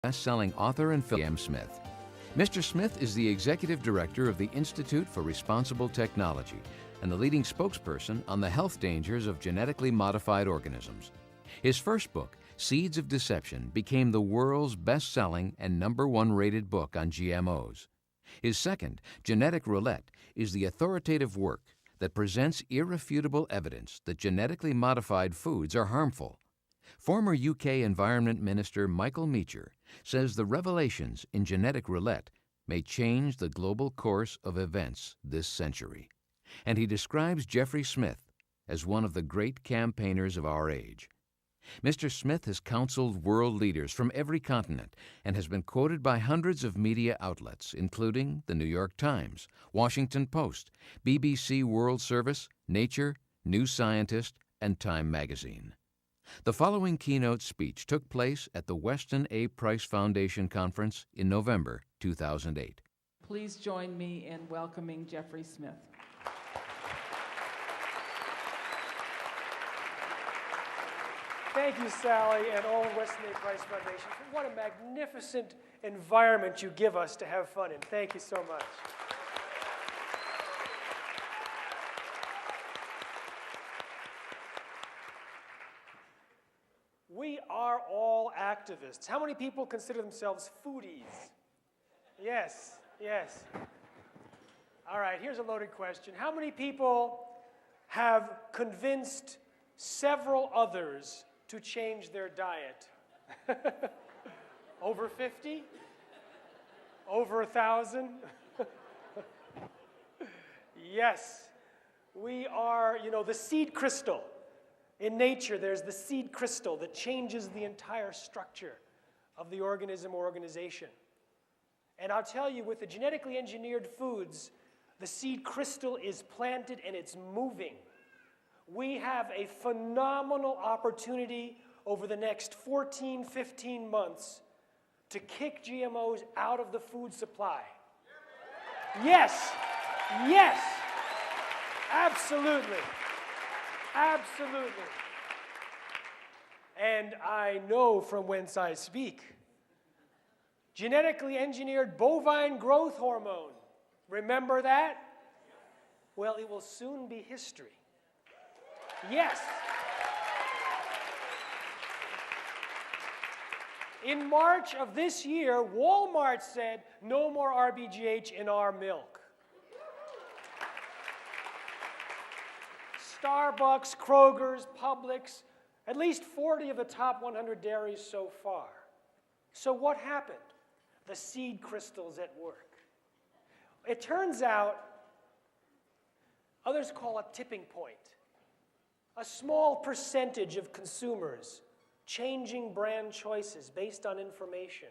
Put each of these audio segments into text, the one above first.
best-selling author and film Smith. Mr. Smith is the executive director of the Institute for Responsible Technology and the leading spokesperson on the health dangers of genetically modified organisms. His first book, Seeds of Deception, became the world's best-selling and #1 rated book on GMOs. His second, Genetic Roulette, is the authoritative work that presents irrefutable evidence that genetically modified foods are harmful. Former UK Environment Minister Michael Meacher says the revelations in Genetic Roulette may change the global course of events this century. And he describes Jeffrey Smith as one of the great campaigners of our age. Mr. Smith has counseled world leaders from every continent and has been quoted by hundreds of media outlets, including the New York Times, Washington Post, BBC World Service, Nature, New Scientist, and Time magazine. The following keynote speech took place at the Weston A. Price Foundation Conference in November 2008. Please join me in welcoming Jeffrey Smith. Thank you, Sally, and all of Weston A. Price Foundation. What a magnificent environment you give us to have fun in. Thank you so much. We are all activists. How many people consider themselves foodies? Yes, yes. All right, here's a loaded question. How many people have convinced several others to change their diet? Over 50? Over 1,000? Yes. We are, the seed crystal. In nature, there's the seed crystal that changes the entire structure of the organism or organization. And I'll tell you, with the genetically engineered foods, the seed crystal is planted and it's moving. We have a phenomenal opportunity over the next 14, 15 months to kick GMOs out of the food supply. Yes, yes, absolutely, absolutely. And I know from whence I speak. Genetically engineered bovine growth hormone. Remember that? Well, it will soon be history. Yes. In March of this year, Walmart said, no more RBGH in our milk. Starbucks, Kroger's, Publix, at least 40 of the top 100 dairies so far. So what happened? The seed crystal's at work. It turns out, others call it tipping point. A small percentage of consumers changing brand choices based on information.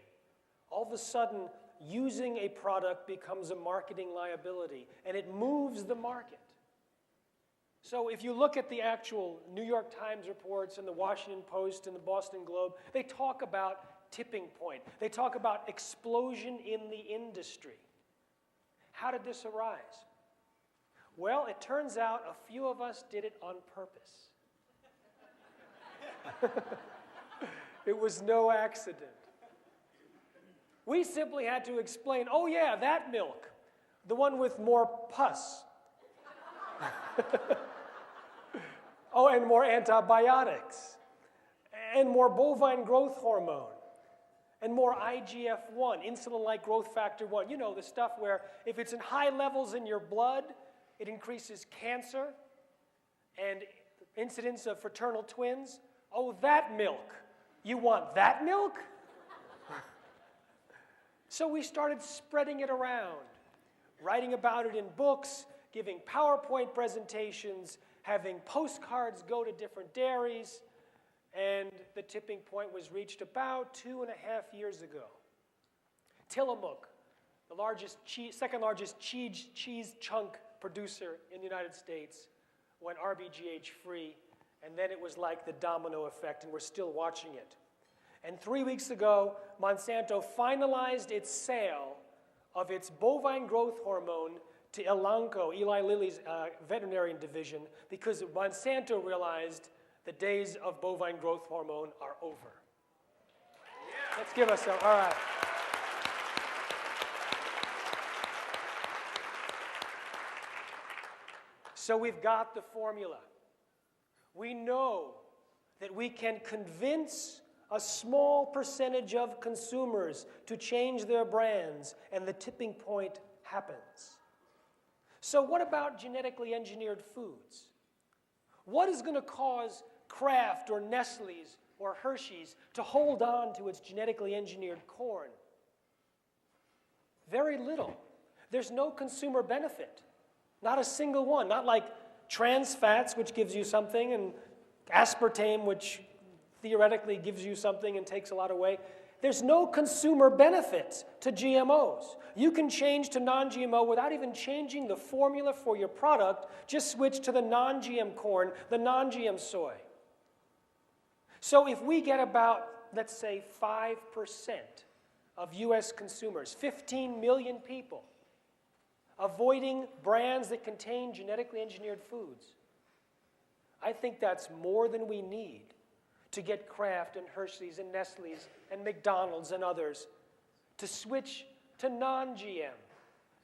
All of a sudden, using a product becomes a marketing liability, and it moves the market. So if you look at the actual New York Times reports and the Washington Post and the Boston Globe, they talk about tipping point. They talk about explosion in the industry. How did this arise? Well, it turns out a few of us did it on purpose. It was no accident. We simply had to explain, oh yeah, that milk, the one with more pus. Oh, and more antibiotics, and more bovine growth hormone, and more IGF-1, insulin-like growth factor 1. You know, the stuff where if it's in high levels in your blood, it increases cancer and incidence of fraternal twins. Oh, that milk. You want that milk? So we started spreading it around, writing about it in books, giving PowerPoint presentations, having postcards go to different dairies, and the tipping point was reached about 2.5 years ago. Tillamook, the second largest cheese chunk producer in the United States, went RBGH free, and then it was like the domino effect, and we're still watching it. And 3 weeks ago, Monsanto finalized its sale of its bovine growth hormone to Elanco, Eli Lilly's veterinarian division, because Monsanto realized the days of bovine growth hormone are over. Let's give us some. All right. So we've got the formula. We know that we can convince a small percentage of consumers to change their brands, and the tipping point happens. So what about genetically engineered foods? What is going to cause Kraft or Nestle's or Hershey's to hold on to its genetically engineered corn? Very little. There's no consumer benefit. Not a single one. Not like trans fats, which gives you something, and aspartame, which theoretically gives you something and takes a lot away. There's no consumer benefit to GMOs. You can change to non-GMO without even changing the formula for your product. Just switch to the non-GM corn, the non-GM soy. So if we get about, let's say, 5% of US consumers, 15 million people, avoiding brands that contain genetically engineered foods, I think that's more than we need to get Kraft and Hershey's and Nestle's and McDonald's and others to switch to non-GM,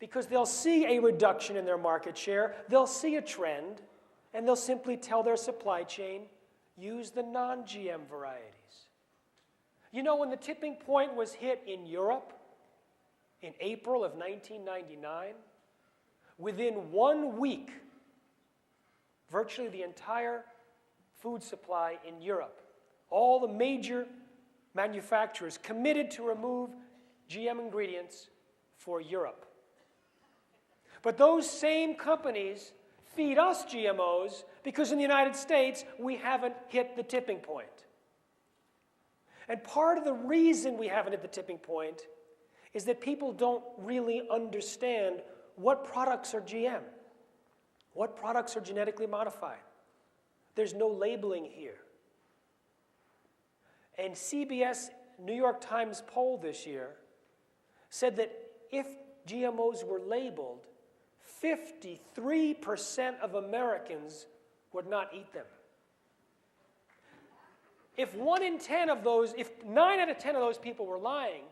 because they'll see a reduction in their market share, they'll see a trend, and they'll simply tell their supply chain, use the non-GM varieties. You know, when the tipping point was hit in Europe in April of 1999, within 1 week, virtually the entire food supply in Europe, all the major manufacturers committed to remove GM ingredients for Europe. But those same companies feed us GMOs because in the United States we haven't hit the tipping point. And part of the reason we haven't hit the tipping point is that people don't really understand what products are GM, what products are genetically modified. There's no labeling here. And CBS New York Times poll this year said that if GMOs were labeled, 53% of Americans would not eat them. If 9 out of 10 of those people were lying,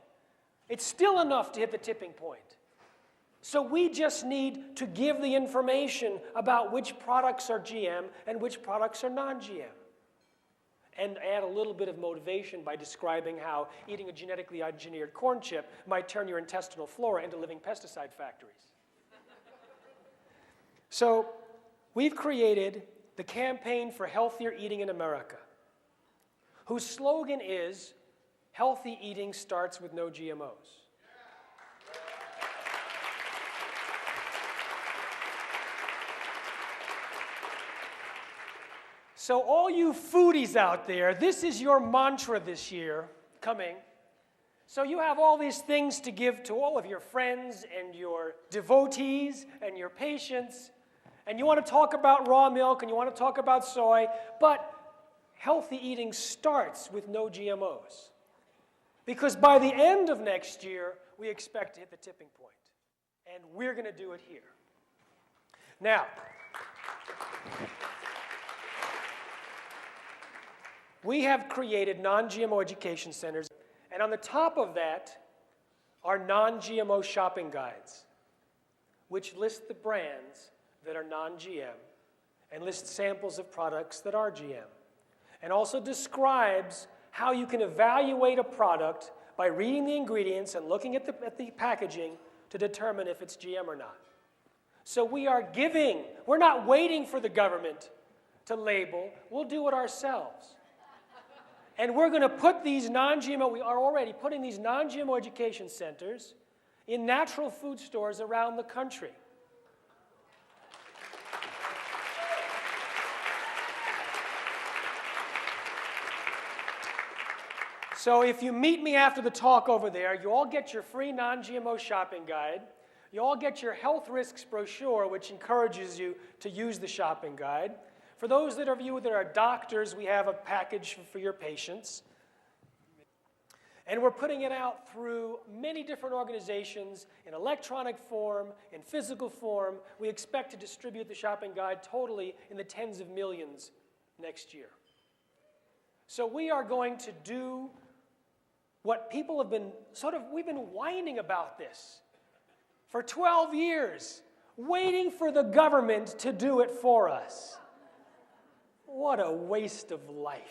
it's still enough to hit the tipping point. So we just need to give the information about which products are GM and which products are non-GM. And add a little bit of motivation by describing how eating a genetically engineered corn chip might turn your intestinal flora into living pesticide factories. So we've created the Campaign for Healthier Eating in America, whose slogan is, healthy eating starts with no GMOs. So all you foodies out there, this is your mantra this year coming. So you have all these things to give to all of your friends and your devotees and your patients, and you want to talk about raw milk and you want to talk about soy, but healthy eating starts with no GMOs. Because by the end of next year, we expect to hit the tipping point. And we're going to do it here. Now, we have created non-GMO education centers, and on the top of that are non-GMO shopping guides, which list the brands that are non-GM and list samples of products that are GM, and also describes how you can evaluate a product by reading the ingredients and looking at the packaging to determine if it's GM or not. So we're not waiting for the government to label, we'll do it ourselves. And we're going to put these non-GMO, we are already putting these non-GMO education centers in natural food stores around the country. So if you meet me after the talk over there, you all get your free non-GMO shopping guide. You all get your health risks brochure, which encourages you to use the shopping guide. For those of you that are doctors, we have a package for your patients. And we're putting it out through many different organizations in electronic form, in physical form. We expect to distribute the shopping guide totally in the tens of millions next year. So we are going to do what people have been we've been whining about this for 12 years, waiting for the government to do it for us. What a waste of life.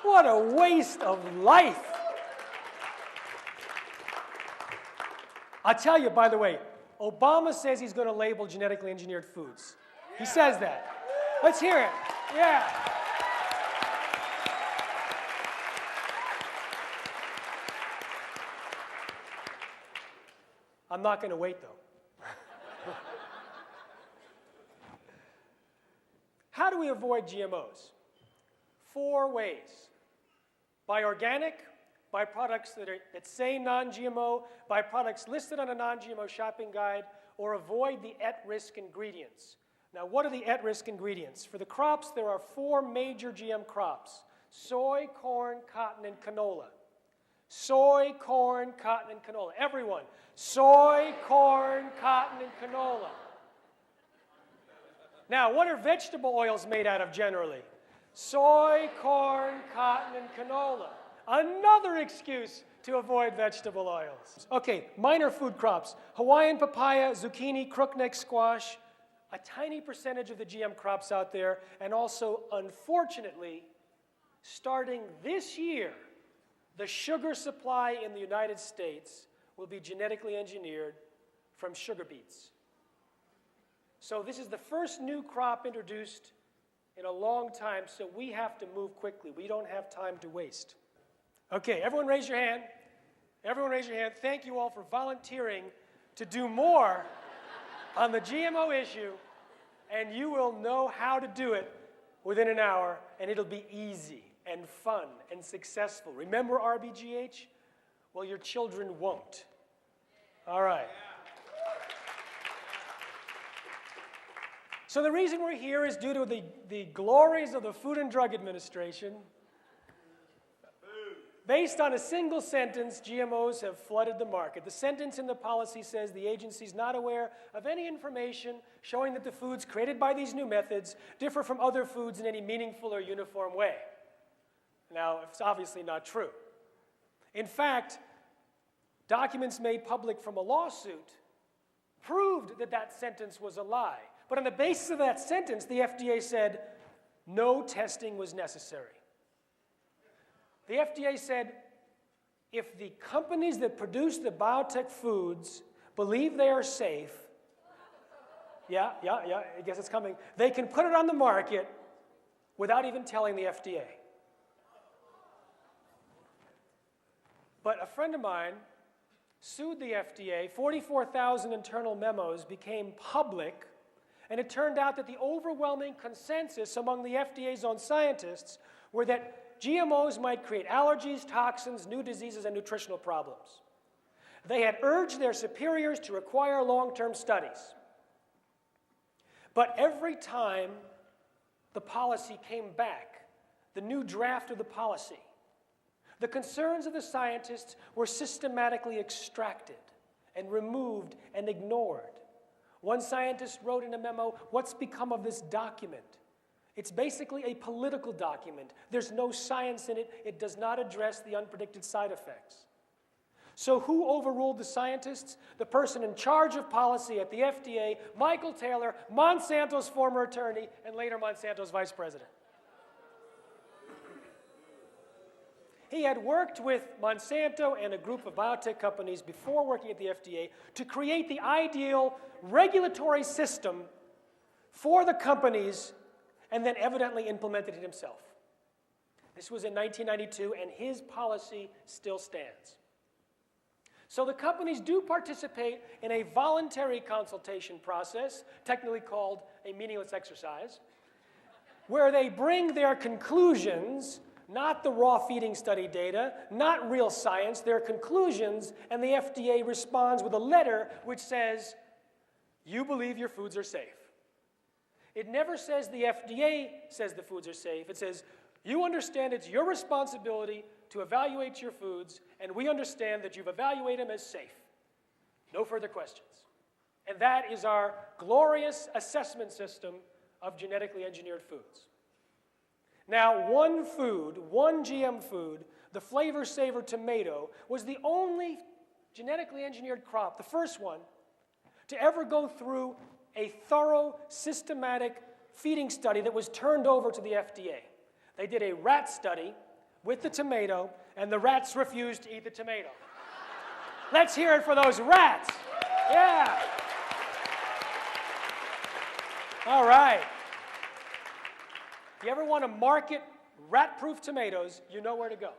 What a waste of life. I'll tell you, by the way, Obama says he's going to label genetically engineered foods. He says that. Let's hear it. Yeah. I'm not going to wait, though. How do we avoid GMOs? 4 ways. Buy organic, buy products that say non-GMO, buy products listed on a non-GMO shopping guide, or avoid the at-risk ingredients. Now, what are the at-risk ingredients? For the crops, there are 4 major GM crops: soy, corn, cotton, and canola. Soy, corn, cotton, and canola. Everyone, soy, corn, cotton, and canola. Now, what are vegetable oils made out of generally? Soy, corn, cotton, and canola. Another excuse to avoid vegetable oils. Okay, minor food crops: Hawaiian papaya, zucchini, crookneck squash, a tiny percentage of the GM crops out there, and also, unfortunately, starting this year, the sugar supply in the United States will be genetically engineered from sugar beets. So this is the first new crop introduced in a long time, so we have to move quickly. We don't have time to waste. Okay, everyone raise your hand. Everyone raise your hand. Thank you all for volunteering to do more on the GMO issue, and you will know how to do it within an hour, and it'll be easy and fun and successful. Remember RBGH? Well, your children won't. All right. So the reason we're here is due to the glories of the Food and Drug Administration. Based on a single sentence, GMOs have flooded the market. The sentence in the policy says the agency is not aware of any information showing that the foods created by these new methods differ from other foods in any meaningful or uniform way. Now, it's obviously not true. In fact, documents made public from a lawsuit proved that that sentence was a lie. But on the basis of that sentence, the FDA said no testing was necessary. The FDA said if the companies that produce the biotech foods believe they are safe, I guess it's coming, they can put it on the market without even telling the FDA. But a friend of mine sued the FDA. 44,000 internal memos became public, and it turned out that the overwhelming consensus among the FDA's own scientists were that GMOs might create allergies, toxins, new diseases, and nutritional problems. They had urged their superiors to require long-term studies. But every time the policy came back, the new draft of the policy, the concerns of the scientists were systematically extracted and removed and ignored. One scientist wrote in a memo, "What's become of this document? It's basically a political document. There's no science in it. It does not address the unpredicted side effects." So who overruled the scientists? The person in charge of policy at the FDA, Michael Taylor, Monsanto's former attorney, and later Monsanto's vice president. He had worked with Monsanto and a group of biotech companies before working at the FDA to create the ideal regulatory system for the companies, and then evidently implemented it himself. This was in 1992, and his policy still stands. So the companies do participate in a voluntary consultation process, technically called a meaningless exercise, where they bring their conclusions, not the raw feeding study data, not real science, their conclusions, and the FDA responds with a letter which says, "You believe your foods are safe." It never says the FDA says the foods are safe. It says, "You understand it's your responsibility to evaluate your foods, and we understand that you've evaluated them as safe. No further questions." And that is our glorious assessment system of genetically engineered foods. Now, one GM food, the Flavor Saver tomato was the only genetically engineered crop, the first one, to ever go through a thorough, systematic feeding study that was turned over to the FDA. They did a rat study with the tomato, and the rats refused to eat the tomato. Let's hear it for those rats. Yeah. All right. If you ever want to market rat-proof tomatoes, you know where to go.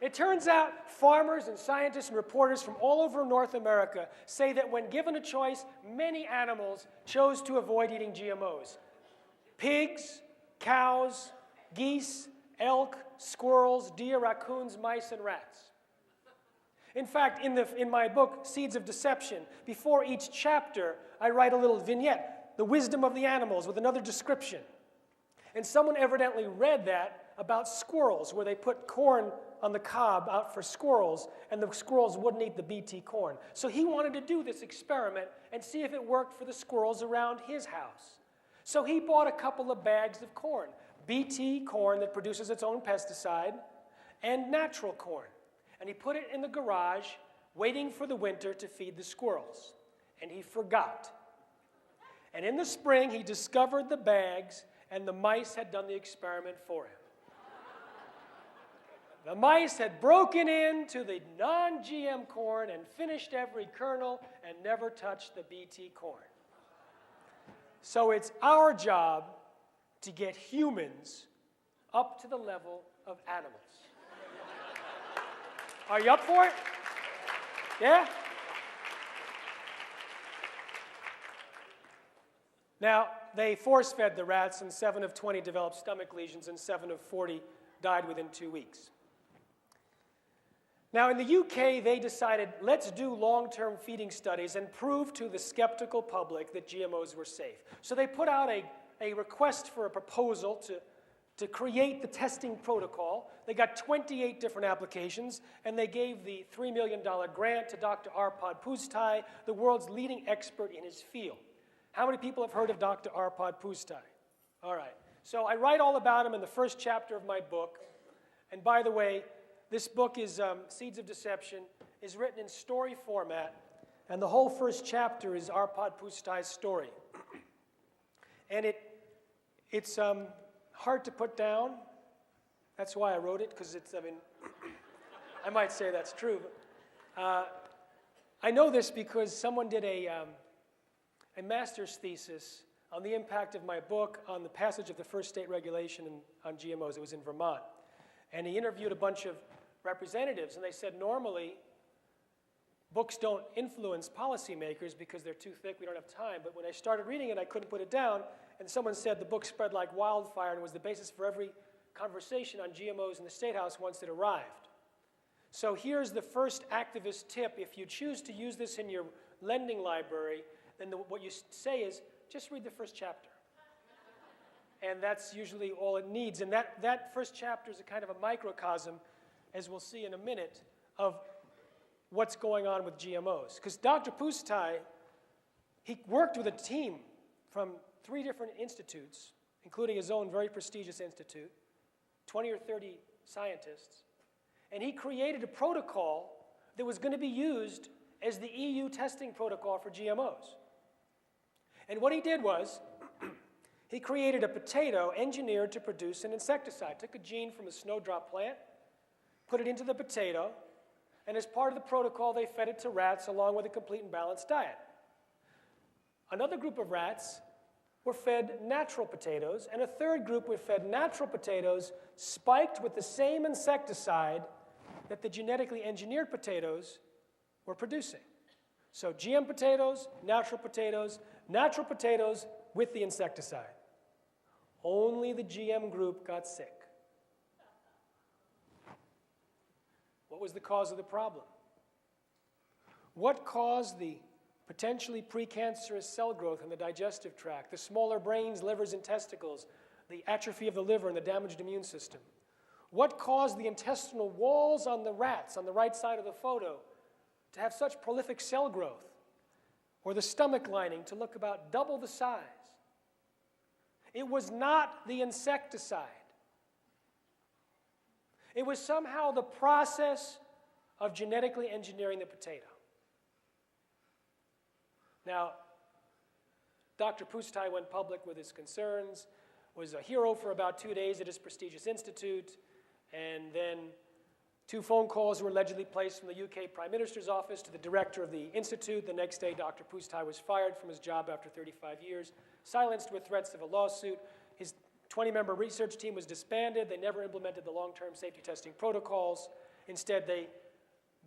It turns out farmers and scientists and reporters from all over North America say that when given a choice, many animals chose to avoid eating GMOs. Pigs, cows, geese, elk, squirrels, deer, raccoons, mice, and rats. In fact, in my book, Seeds of Deception, before each chapter, I write a little vignette, The Wisdom of the Animals, with another description. And someone evidently read that about squirrels, where they put corn on the cob out for squirrels, and the squirrels wouldn't eat the BT corn. So he wanted to do this experiment and see if it worked for the squirrels around his house. So he bought a couple of bags of corn, BT corn that produces its own pesticide, and natural corn. And he put it in the garage, waiting for the winter to feed the squirrels. And he forgot. And in the spring, he discovered the bags, and the mice had done the experiment for him. The mice had broken into the non-GM corn and finished every kernel and never touched the BT corn. So it's our job to get humans up to the level of animals. Are you up for it? Yeah? Now, they force-fed the rats, and 7 of 20 developed stomach lesions, and 7 of 40 died within 2 weeks. Now, in the UK, they decided, let's do long-term feeding studies and prove to the skeptical public that GMOs were safe. So they put out a request for a proposal to create the testing protocol. They got 28 different applications, and they gave the $3 million grant to Dr. Arpad Pusztai, the world's leading expert in his field. How many people have heard of Dr. Arpad Pusztai? All right. So I write all about him in the first chapter of my book. And by the way, this book is Seeds of Deception, is written in story format, and the whole first chapter is Arpad Pusztai's story. And it's hard to put down. That's why I wrote it, because I might say that's true. But, I know this because someone did a master's thesis on the impact of my book on the passage of the first state regulation on GMOs. It was in Vermont. And he interviewed a bunch of representatives, and they said normally books don't influence policymakers because they're too thick, we don't have time. But when I started reading it, I couldn't put it down, and someone said the book spread like wildfire and was the basis for every conversation on GMOs in the State House once it arrived. So here's the first activist tip. If you choose to use this in your lending library, then what you say is, just read the first chapter. And that's usually all it needs. And that first chapter is a kind of a microcosm, as we'll see in a minute, of what's going on with GMOs. Because Dr. Pusztai, he worked with a team from 3 different institutes, including his own very prestigious institute, 20 or 30 scientists, and he created a protocol that was going to be used as the EU testing protocol for GMOs. And what he did was, he created a potato engineered to produce an insecticide. Took a gene from a snowdrop plant, put it into the potato, and as part of the protocol, they fed it to rats along with a complete and balanced diet. Another group of rats were fed natural potatoes, and a third group were fed natural potatoes spiked with the same insecticide that the genetically engineered potatoes were producing. So GM potatoes with the insecticide. Only the GM group got sick. What was the cause of the problem? What caused the potentially precancerous cell growth in the digestive tract, the smaller brains, livers, and testicles, the atrophy of the liver, and the damaged immune system? What caused the intestinal walls on the rats on the right side of the photo to have such prolific cell growth? Or the stomach lining to look about double the size? It was not the insecticide. It was somehow the process of genetically engineering the potato. Now, Dr. Pustai went public with his concerns, was a hero for about 2 days at his prestigious institute, and then 2 phone calls were allegedly placed from the UK Prime Minister's office to the director of the institute. The next day, Dr. Pustai was fired from his job after 35 years, silenced with threats of a lawsuit. His 20-member research team was disbanded. They never implemented the long-term safety testing protocols. Instead, they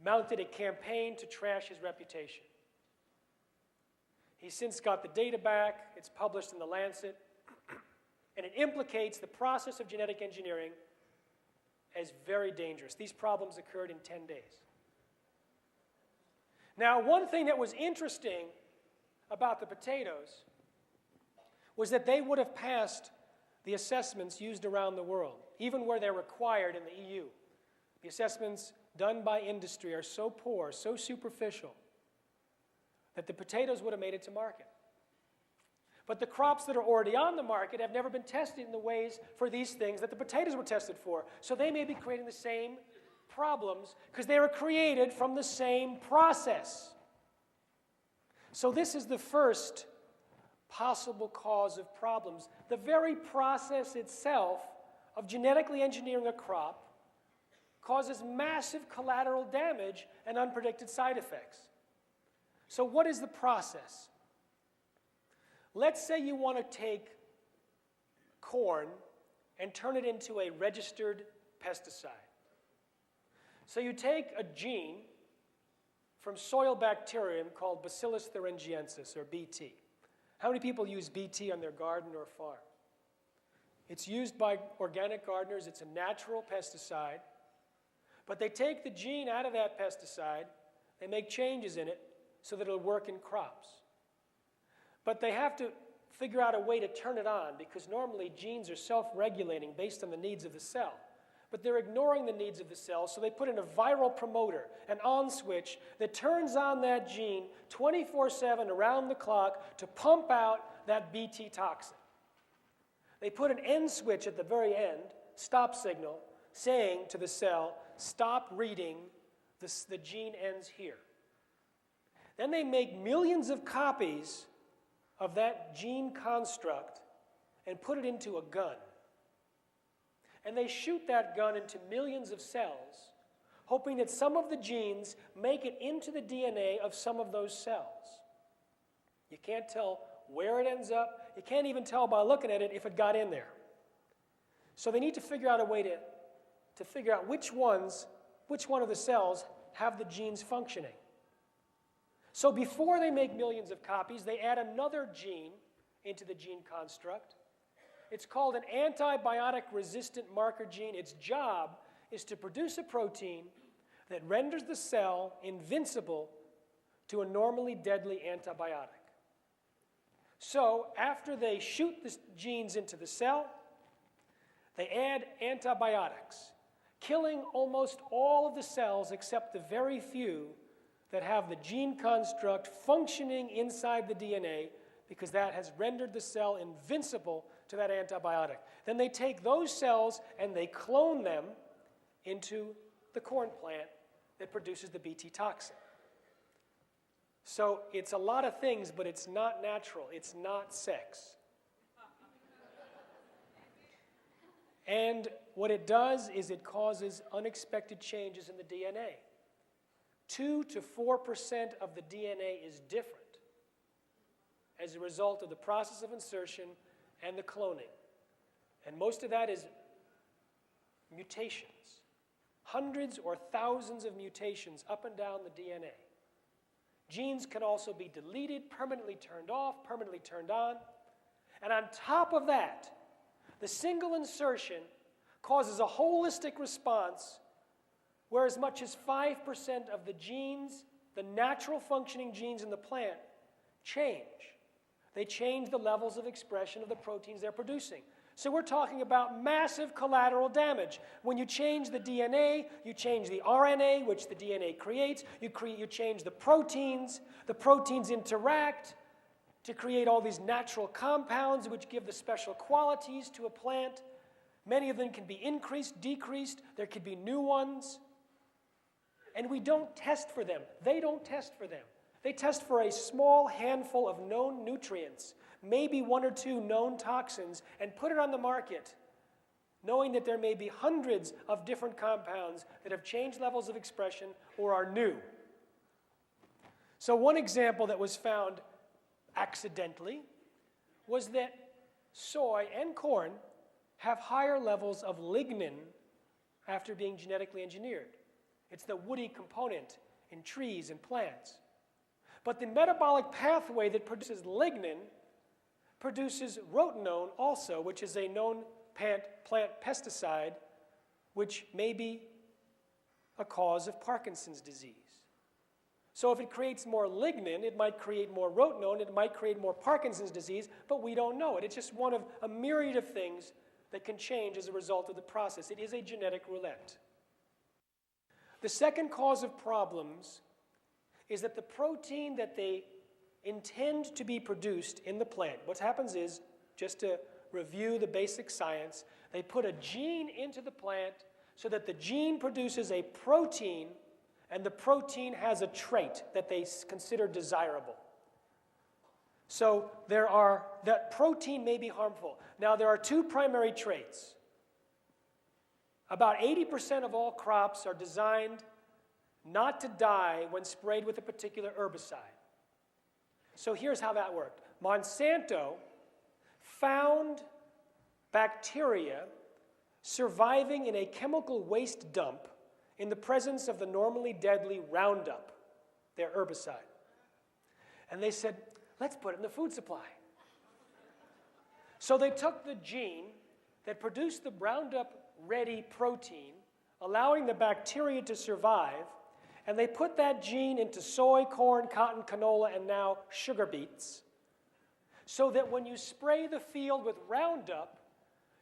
mounted a campaign to trash his reputation. He's since got the data back. It's published in The Lancet. And it implicates the process of genetic engineering as very dangerous. These problems occurred in 10 days. Now, one thing that was interesting about the potatoes was that they would have passed the assessments used around the world, even where they're required in the EU. The assessments done by industry are so poor, so superficial, that the potatoes would have made it to market. But the crops that are already on the market have never been tested in the ways for these things that the potatoes were tested for. So they may be creating the same problems because they were created from the same process. So this is the first possible cause of problems. The very process itself of genetically engineering a crop causes massive collateral damage and unpredicted side effects. So what is the process? Let's say you want to take corn and turn it into a registered pesticide. So you take a gene from soil bacterium called Bacillus thuringiensis, or BT. How many people use BT on their garden or farm? It's used by organic gardeners. It's a natural pesticide. But they take the gene out of that pesticide, they make changes in it so that it'll work in crops. But they have to figure out a way to turn it on because normally genes are self-regulating based on the needs of the cell. But they're ignoring the needs of the cell, so they put in a viral promoter, an on switch, that turns on that gene 24/7 around the clock to pump out that BT toxin. They put an end switch at the very end, stop signal, saying to the cell, stop reading, the gene ends here. Then they make millions of copies of that gene construct and put it into a gun. And they shoot that gun into millions of cells, hoping that some of the genes make it into the DNA of some of those cells. You can't tell where it ends up. You can't even tell by looking at it if it got in there. So they need to figure out a way to figure out which one of the cells have the genes functioning. So before they make millions of copies, they add another gene into the gene construct. It's called an antibiotic-resistant marker gene. Its job is to produce a protein that renders the cell invincible to a normally deadly antibiotic. So after they shoot the genes into the cell, they add antibiotics, killing almost all of the cells except the very few that have the gene construct functioning inside the DNA because that has rendered the cell invincible to that antibiotic. Then they take those cells and they clone them into the corn plant that produces the BT toxin. So it's a lot of things, but it's not natural. It's not sex. And what it does is it causes unexpected changes in the DNA. 2 to 4% of the DNA is different as a result of the process of insertion and the cloning. And most of that is mutations. Hundreds or thousands of mutations up and down the DNA. Genes can also be deleted, permanently turned off, permanently turned on. And on top of that, the single insertion causes a holistic response where as much as 5% of the genes, the natural functioning genes in the plant, change. They change the levels of expression of the proteins they're producing. So we're talking about massive collateral damage. When you change the DNA, you change the RNA, which the DNA creates, you change the proteins interact to create all these natural compounds which give the special qualities to a plant. Many of them can be increased, decreased, there could be new ones. And we don't test for them. They don't test for them. They test for a small handful of known nutrients, maybe one or two known toxins, and put it on the market, knowing that there may be hundreds of different compounds that have changed levels of expression or are new. So one example that was found accidentally was that soy and corn have higher levels of lignin after being genetically engineered. It's the woody component in trees and plants. But the metabolic pathway that produces lignin produces rotenone also, which is a known plant pesticide, which may be a cause of Parkinson's disease. So if it creates more lignin, it might create more rotenone, it might create more Parkinson's disease, but we don't know it. It's just one of a myriad of things that can change as a result of the process. It is a genetic roulette. The second cause of problems is that the protein that they intend to be produced in the plant, what happens is, just to review the basic science, they put a gene into the plant so that the gene produces a protein, and the protein has a trait that they consider desirable. So that protein may be harmful. Now there are two primary traits. About 80% of all crops are designed not to die when sprayed with a particular herbicide. So here's how that worked. Monsanto found bacteria surviving in a chemical waste dump in the presence of the normally deadly Roundup, their herbicide. And they said, let's put it in the food supply. So they took the gene that produced the Roundup-ready protein, allowing the bacteria to survive, and they put that gene into soy, corn, cotton, canola, and now sugar beets, so that when you spray the field with Roundup,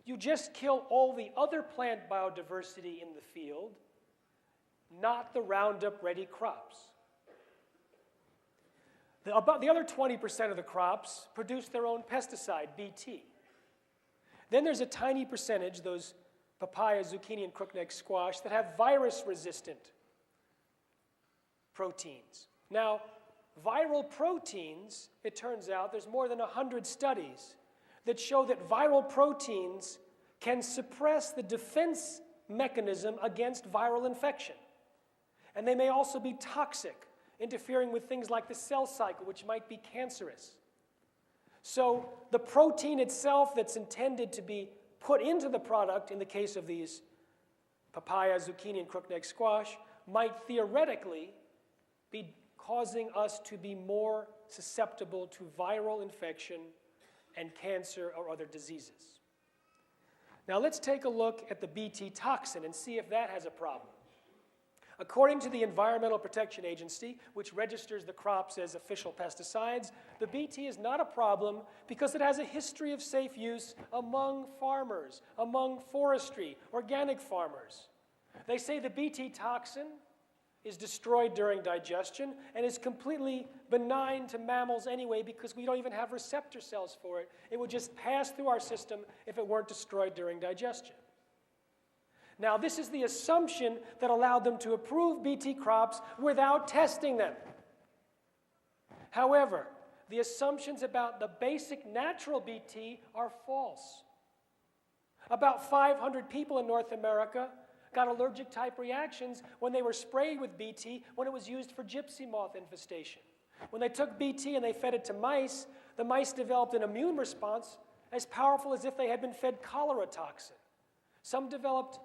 you just kill all the other plant biodiversity in the field, not the Roundup-ready crops. About the other 20% of the crops produce their own pesticide, Bt. Then there's a tiny percentage, those papaya, zucchini, and crookneck squash, that have virus-resistant proteins. Now, viral proteins, it turns out, there's more than 100 studies that show that viral proteins can suppress the defense mechanism against viral infection. And they may also be toxic, interfering with things like the cell cycle, which might be cancerous. So the protein itself that's intended to be put into the product, in the case of these papaya, zucchini, and crookneck squash, might theoretically be causing us to be more susceptible to viral infection and cancer or other diseases. Now let's take a look at the Bt toxin and see if that has a problem. According to the Environmental Protection Agency, which registers the crops as official pesticides, the Bt is not a problem because it has a history of safe use among farmers, among forestry, organic farmers. They say the Bt toxin is destroyed during digestion and is completely benign to mammals anyway because we don't even have receptor cells for it. It would just pass through our system if it weren't destroyed during digestion. Now, this is the assumption that allowed them to approve Bt crops without testing them. However, the assumptions about the basic natural Bt are false. About 500 people in North America got allergic-type reactions when they were sprayed with Bt when it was used for gypsy moth infestation. When they took Bt and they fed it to mice, the mice developed an immune response as powerful as if they had been fed cholera toxin. Some developed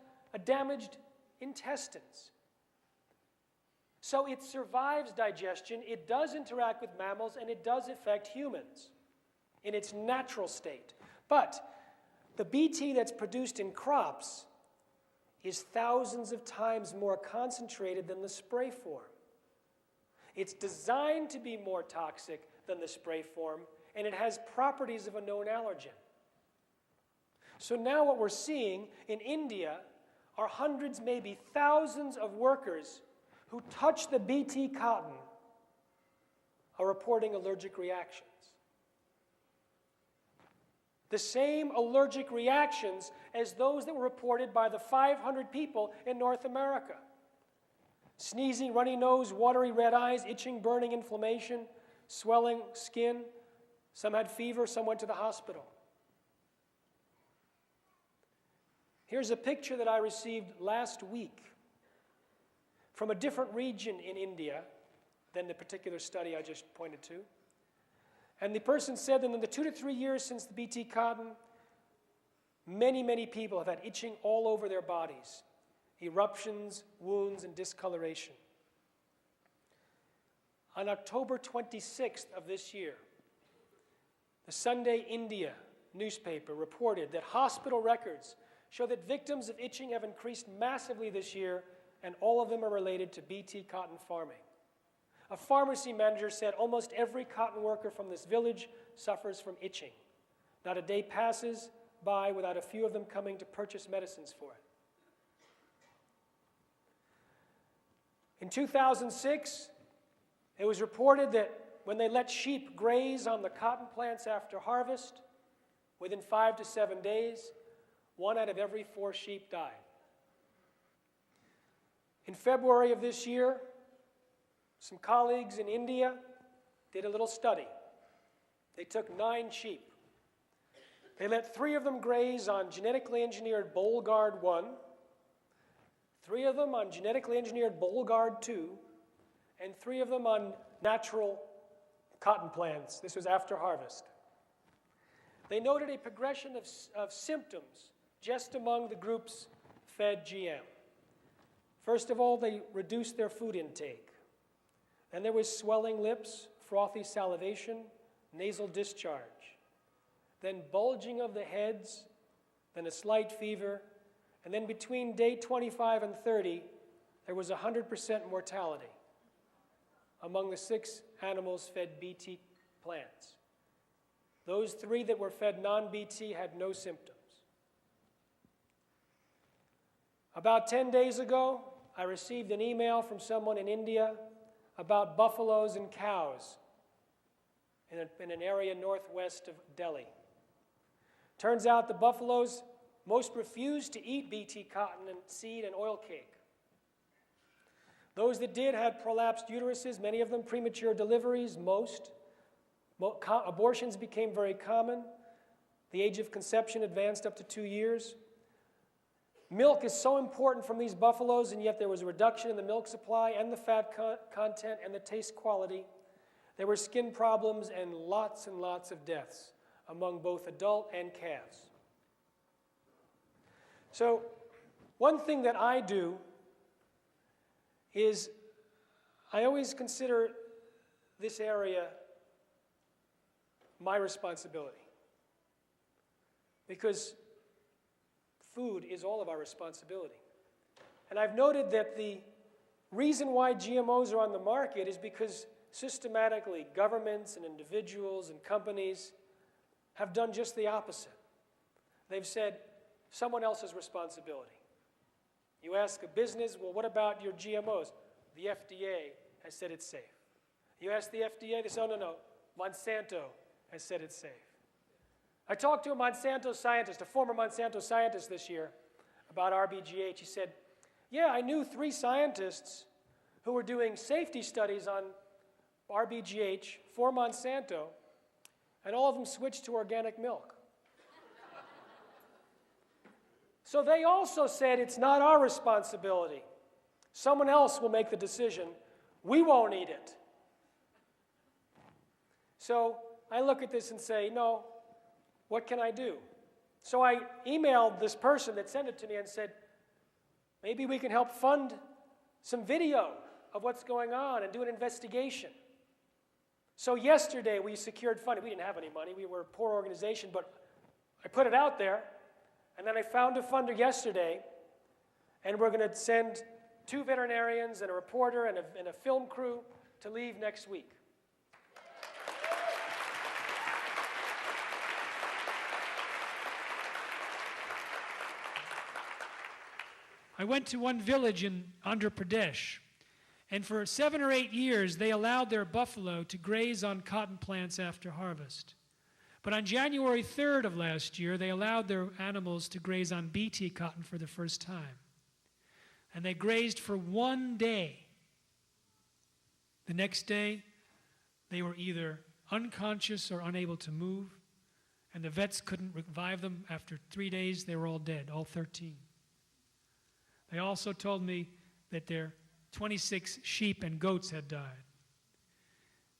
damaged intestines. So it survives digestion, it does interact with mammals, and it does affect humans in its natural state. But the Bt that's produced in crops is thousands of times more concentrated than the spray form. It's designed to be more toxic than the spray form, and it has properties of a known allergen. So now what we're seeing in India are hundreds, maybe thousands of workers who touch the Bt cotton are reporting allergic reactions. the same allergic reactions as those that were reported by the 500 people in North America. Sneezing, runny nose, watery red eyes, itching, burning, inflammation, swelling skin. Some had fever, some went to the hospital. Here's a picture that I received last week from a different region in India than the particular study I just pointed to. And the person said that in the 2 to 3 years since the BT cotton, many, many people have had itching all over their bodies, eruptions, wounds, and discoloration. On October 26th of this year, the Sunday India newspaper reported that hospital records show that victims of itching have increased massively this year, and all of them are related to BT cotton farming. A pharmacy manager said almost every cotton worker from this village suffers from itching. Not a day passes by without a few of them coming to purchase medicines for it. In 2006, it was reported that when they let sheep graze on the cotton plants after harvest, within 5 to 7 days, 1 out of every 4 sheep died. In February of this year, some colleagues in India did a little study. They took 9 sheep. They let 3 of them graze on genetically engineered Bollgard 1, 3 of them on genetically engineered Bollgard 2, and 3 of them on natural cotton plants. This was after harvest. They noted a progression of symptoms just among the groups fed GM. First of all, they reduced their food intake. Then there was swelling lips, frothy salivation, nasal discharge. Then bulging of the heads, then a slight fever, and then between day 25 and 30, there was 100% mortality among the 6 animals fed BT plants. Those 3 that were fed non-BT had no symptoms. About 10 days ago, I received an email from someone in India about buffaloes and cows in an area northwest of Delhi. Turns out the buffaloes most refused to eat BT cotton and seed and oil cake. Those that did had prolapsed uteruses, many of them premature deliveries, most. Abortions became very common. The age of conception advanced up to 2 years. Milk is so important from these buffaloes, and yet there was a reduction in the milk supply and the fat content and the taste quality. There were skin problems and lots of deaths among both adult and calves. So one thing that I do is I always consider this area my responsibility, because food is all of our responsibility. And I've noted that the reason why GMOs are on the market is because systematically governments and individuals and companies have done just the opposite. They've said, someone else's responsibility. You ask a business, well, what about your GMOs? The FDA has said it's safe. You ask the FDA, they say, oh, no, Monsanto has said it's safe. I talked to a Monsanto scientist, a former Monsanto scientist this year, about RBGH. He said, yeah, I knew 3 scientists who were doing safety studies on RBGH for Monsanto, and all of them switched to organic milk. So they also said it's not our responsibility. Someone else will make the decision. We won't eat it. So I look at this and say, no, what can I do? So I emailed this person that sent it to me and said, maybe we can help fund some video of what's going on and do an investigation. So yesterday we secured funding. We didn't have any money. We were a poor organization, but I put it out there. And then I found a funder yesterday, and we're going to send 2 veterinarians and a reporter and a film crew to leave next week. I went to one village in Andhra Pradesh, and for 7 or 8 years they allowed their buffalo to graze on cotton plants after harvest. But on January 3rd of last year, they allowed their animals to graze on Bt cotton for the first time. And they grazed for 1 day. The next day, they were either unconscious or unable to move, and the vets couldn't revive them. After 3 days, they were all dead, all 13. They also told me that their 26 sheep and goats had died.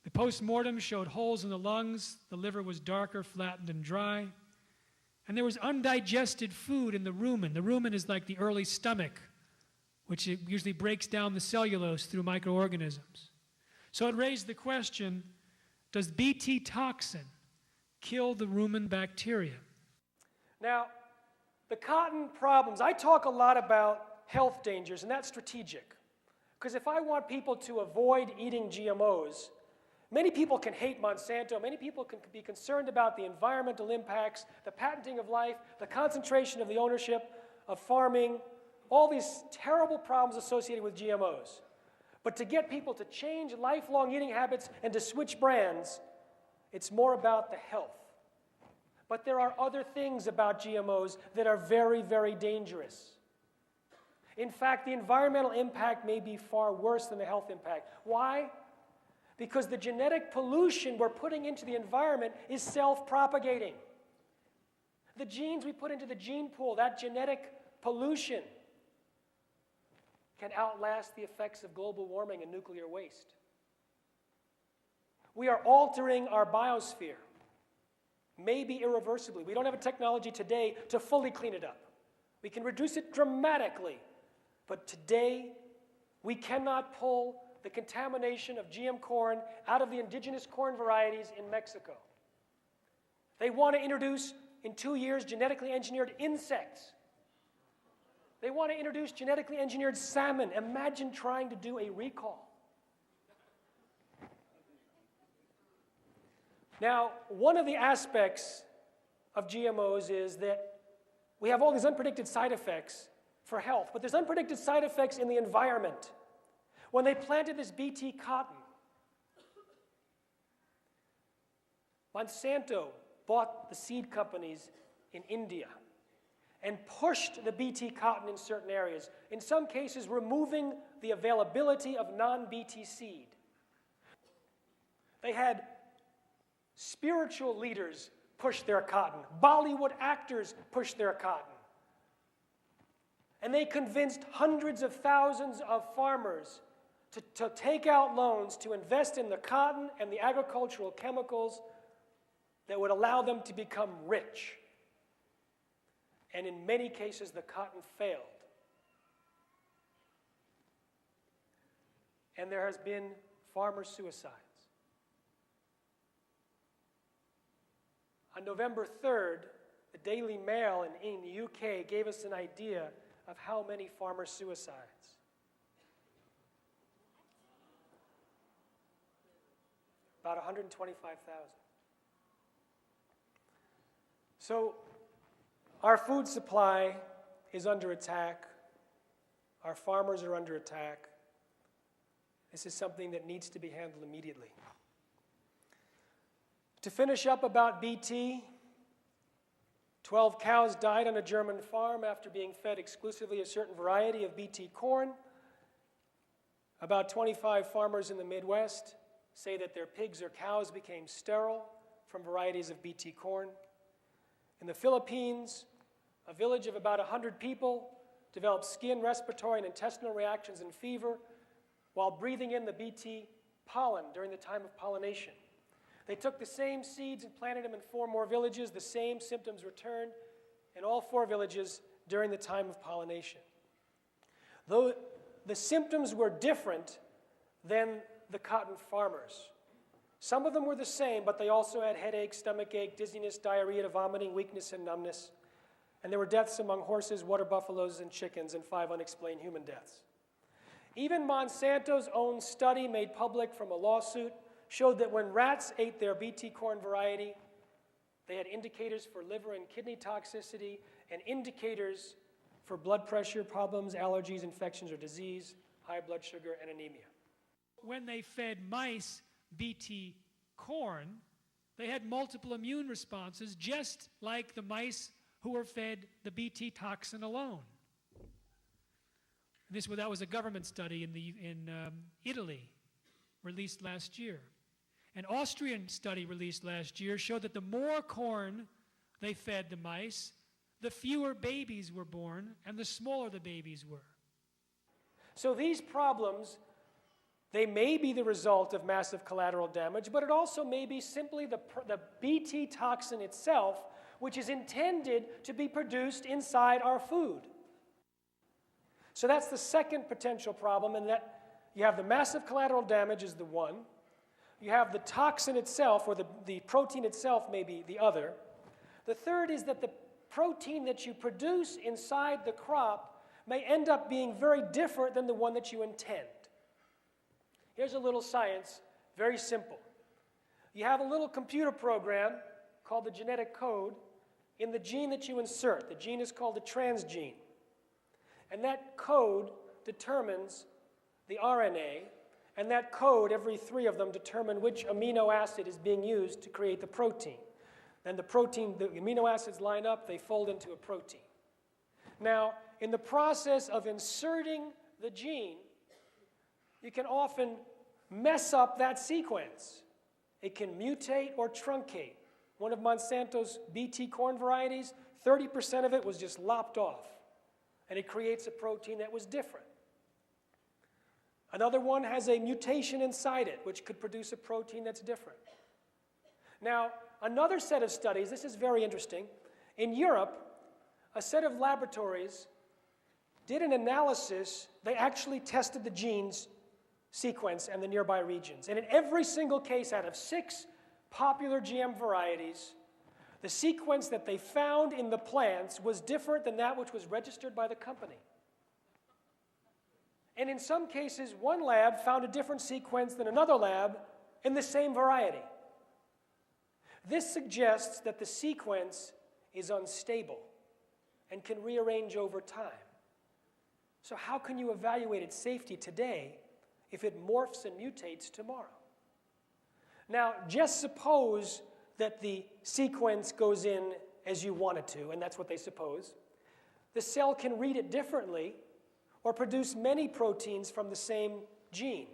The post-mortem showed holes in the lungs, the liver was darker, flattened, and dry, and there was undigested food in the rumen. The rumen is like the early stomach, which it usually breaks down the cellulose through microorganisms. So it raised the question, does Bt toxin kill the rumen bacteria? Now, the cotton problems, I talk a lot about health dangers, and that's strategic. Because if I want people to avoid eating GMOs, many people can hate Monsanto, many people can be concerned about the environmental impacts, the patenting of life, the concentration of the ownership of farming, all these terrible problems associated with GMOs. But to get people to change lifelong eating habits and to switch brands, it's more about the health. But there are other things about GMOs that are very, very dangerous. In fact, the environmental impact may be far worse than the health impact. Why? Because the genetic pollution we're putting into the environment is self-propagating. The genes we put into the gene pool, that genetic pollution, can outlast the effects of global warming and nuclear waste. We are altering our biosphere, maybe irreversibly. We don't have a technology today to fully clean it up. We can reduce it dramatically, but today we cannot pull the contamination of GM corn out of the indigenous corn varieties in Mexico. They want to introduce, in 2 years, genetically engineered insects. They want to introduce genetically engineered salmon. Imagine trying to do a recall. Now, one of the aspects of GMOs is that we have all these unpredicted side effects for health, but there's unpredicted side effects in the environment. When they planted this Bt cotton, Monsanto bought the seed companies in India and pushed the Bt cotton in certain areas, in some cases removing the availability of non-Bt seed. They had spiritual leaders push their cotton. Bollywood actors push their cotton. And they convinced hundreds of thousands of farmers to take out loans to invest in the cotton and the agricultural chemicals that would allow them to become rich. And in many cases, the cotton failed. And there has been farmer suicides. On November 3rd, the Daily Mail in the UK gave us an idea of how many farmer suicides. About 125,000. So our food supply is under attack. Our farmers are under attack. This is something that needs to be handled immediately. To finish up about Bt, 12 cows died on a German farm after being fed exclusively a certain variety of Bt corn. About 25 farmers in the Midwest say that their pigs or cows became sterile from varieties of Bt corn. In the Philippines, a village of about 100 people developed skin, respiratory, and intestinal reactions and fever while breathing in the Bt pollen during the time of pollination. They took the same seeds and planted them in 4 more villages. The same symptoms returned in all 4 villages during the time of pollination. Though the symptoms were different than the cotton farmers. Some of them were the same, but they also had headache, stomach ache, dizziness, diarrhea, vomiting, weakness, and numbness. And there were deaths among horses, water buffaloes, and chickens, and 5 unexplained human deaths. Even Monsanto's own study made public from a lawsuit showed that when rats ate their Bt corn variety, they had indicators for liver and kidney toxicity and indicators for blood pressure problems, allergies, infections, or disease, high blood sugar, and anemia. When they fed mice Bt corn, They had multiple immune responses, just like the mice who were fed the Bt toxin alone. And that was a government study in Italy, released last year. An Austrian study released last year showed that the more corn they fed the mice, the fewer babies were born and the smaller the babies were. So these problems, they may be the result of massive collateral damage, but it also may be simply the Bt toxin itself, which is intended to be produced inside our food. So that's the second potential problem, in that you have the massive collateral damage is the one. You have the toxin itself, or the protein itself may be the other. The third is that the protein that you produce inside the crop may end up being very different than the one that you intend. Here's a little science, very simple. You have a little computer program called the genetic code in the gene that you insert. The gene is called the transgene. And that code determines the RNA, and that code, every 3 of them, determine which amino acid is being used to create the protein. Then the amino acids line up, they fold into a protein. Now, in the process of inserting the gene, you can often mess up that sequence. It can mutate or truncate. One of Monsanto's Bt corn varieties, 30% of it was just lopped off, and it creates a protein that was different. Another one has a mutation inside it, which could produce a protein that's different. Now, another set of studies, this is very interesting. In Europe, a set of laboratories did an analysis. They actually tested the genes sequence and the nearby regions. And in every single case out of 6 popular GM varieties, the sequence that they found in the plants was different than that which was registered by the company. And in some cases, one lab found a different sequence than another lab in the same variety. This suggests that the sequence is unstable and can rearrange over time. So how can you evaluate its safety today if it morphs and mutates tomorrow? Now, just suppose that the sequence goes in as you want it to, and that's what they suppose. The cell can read it differently or produce many proteins from the same gene.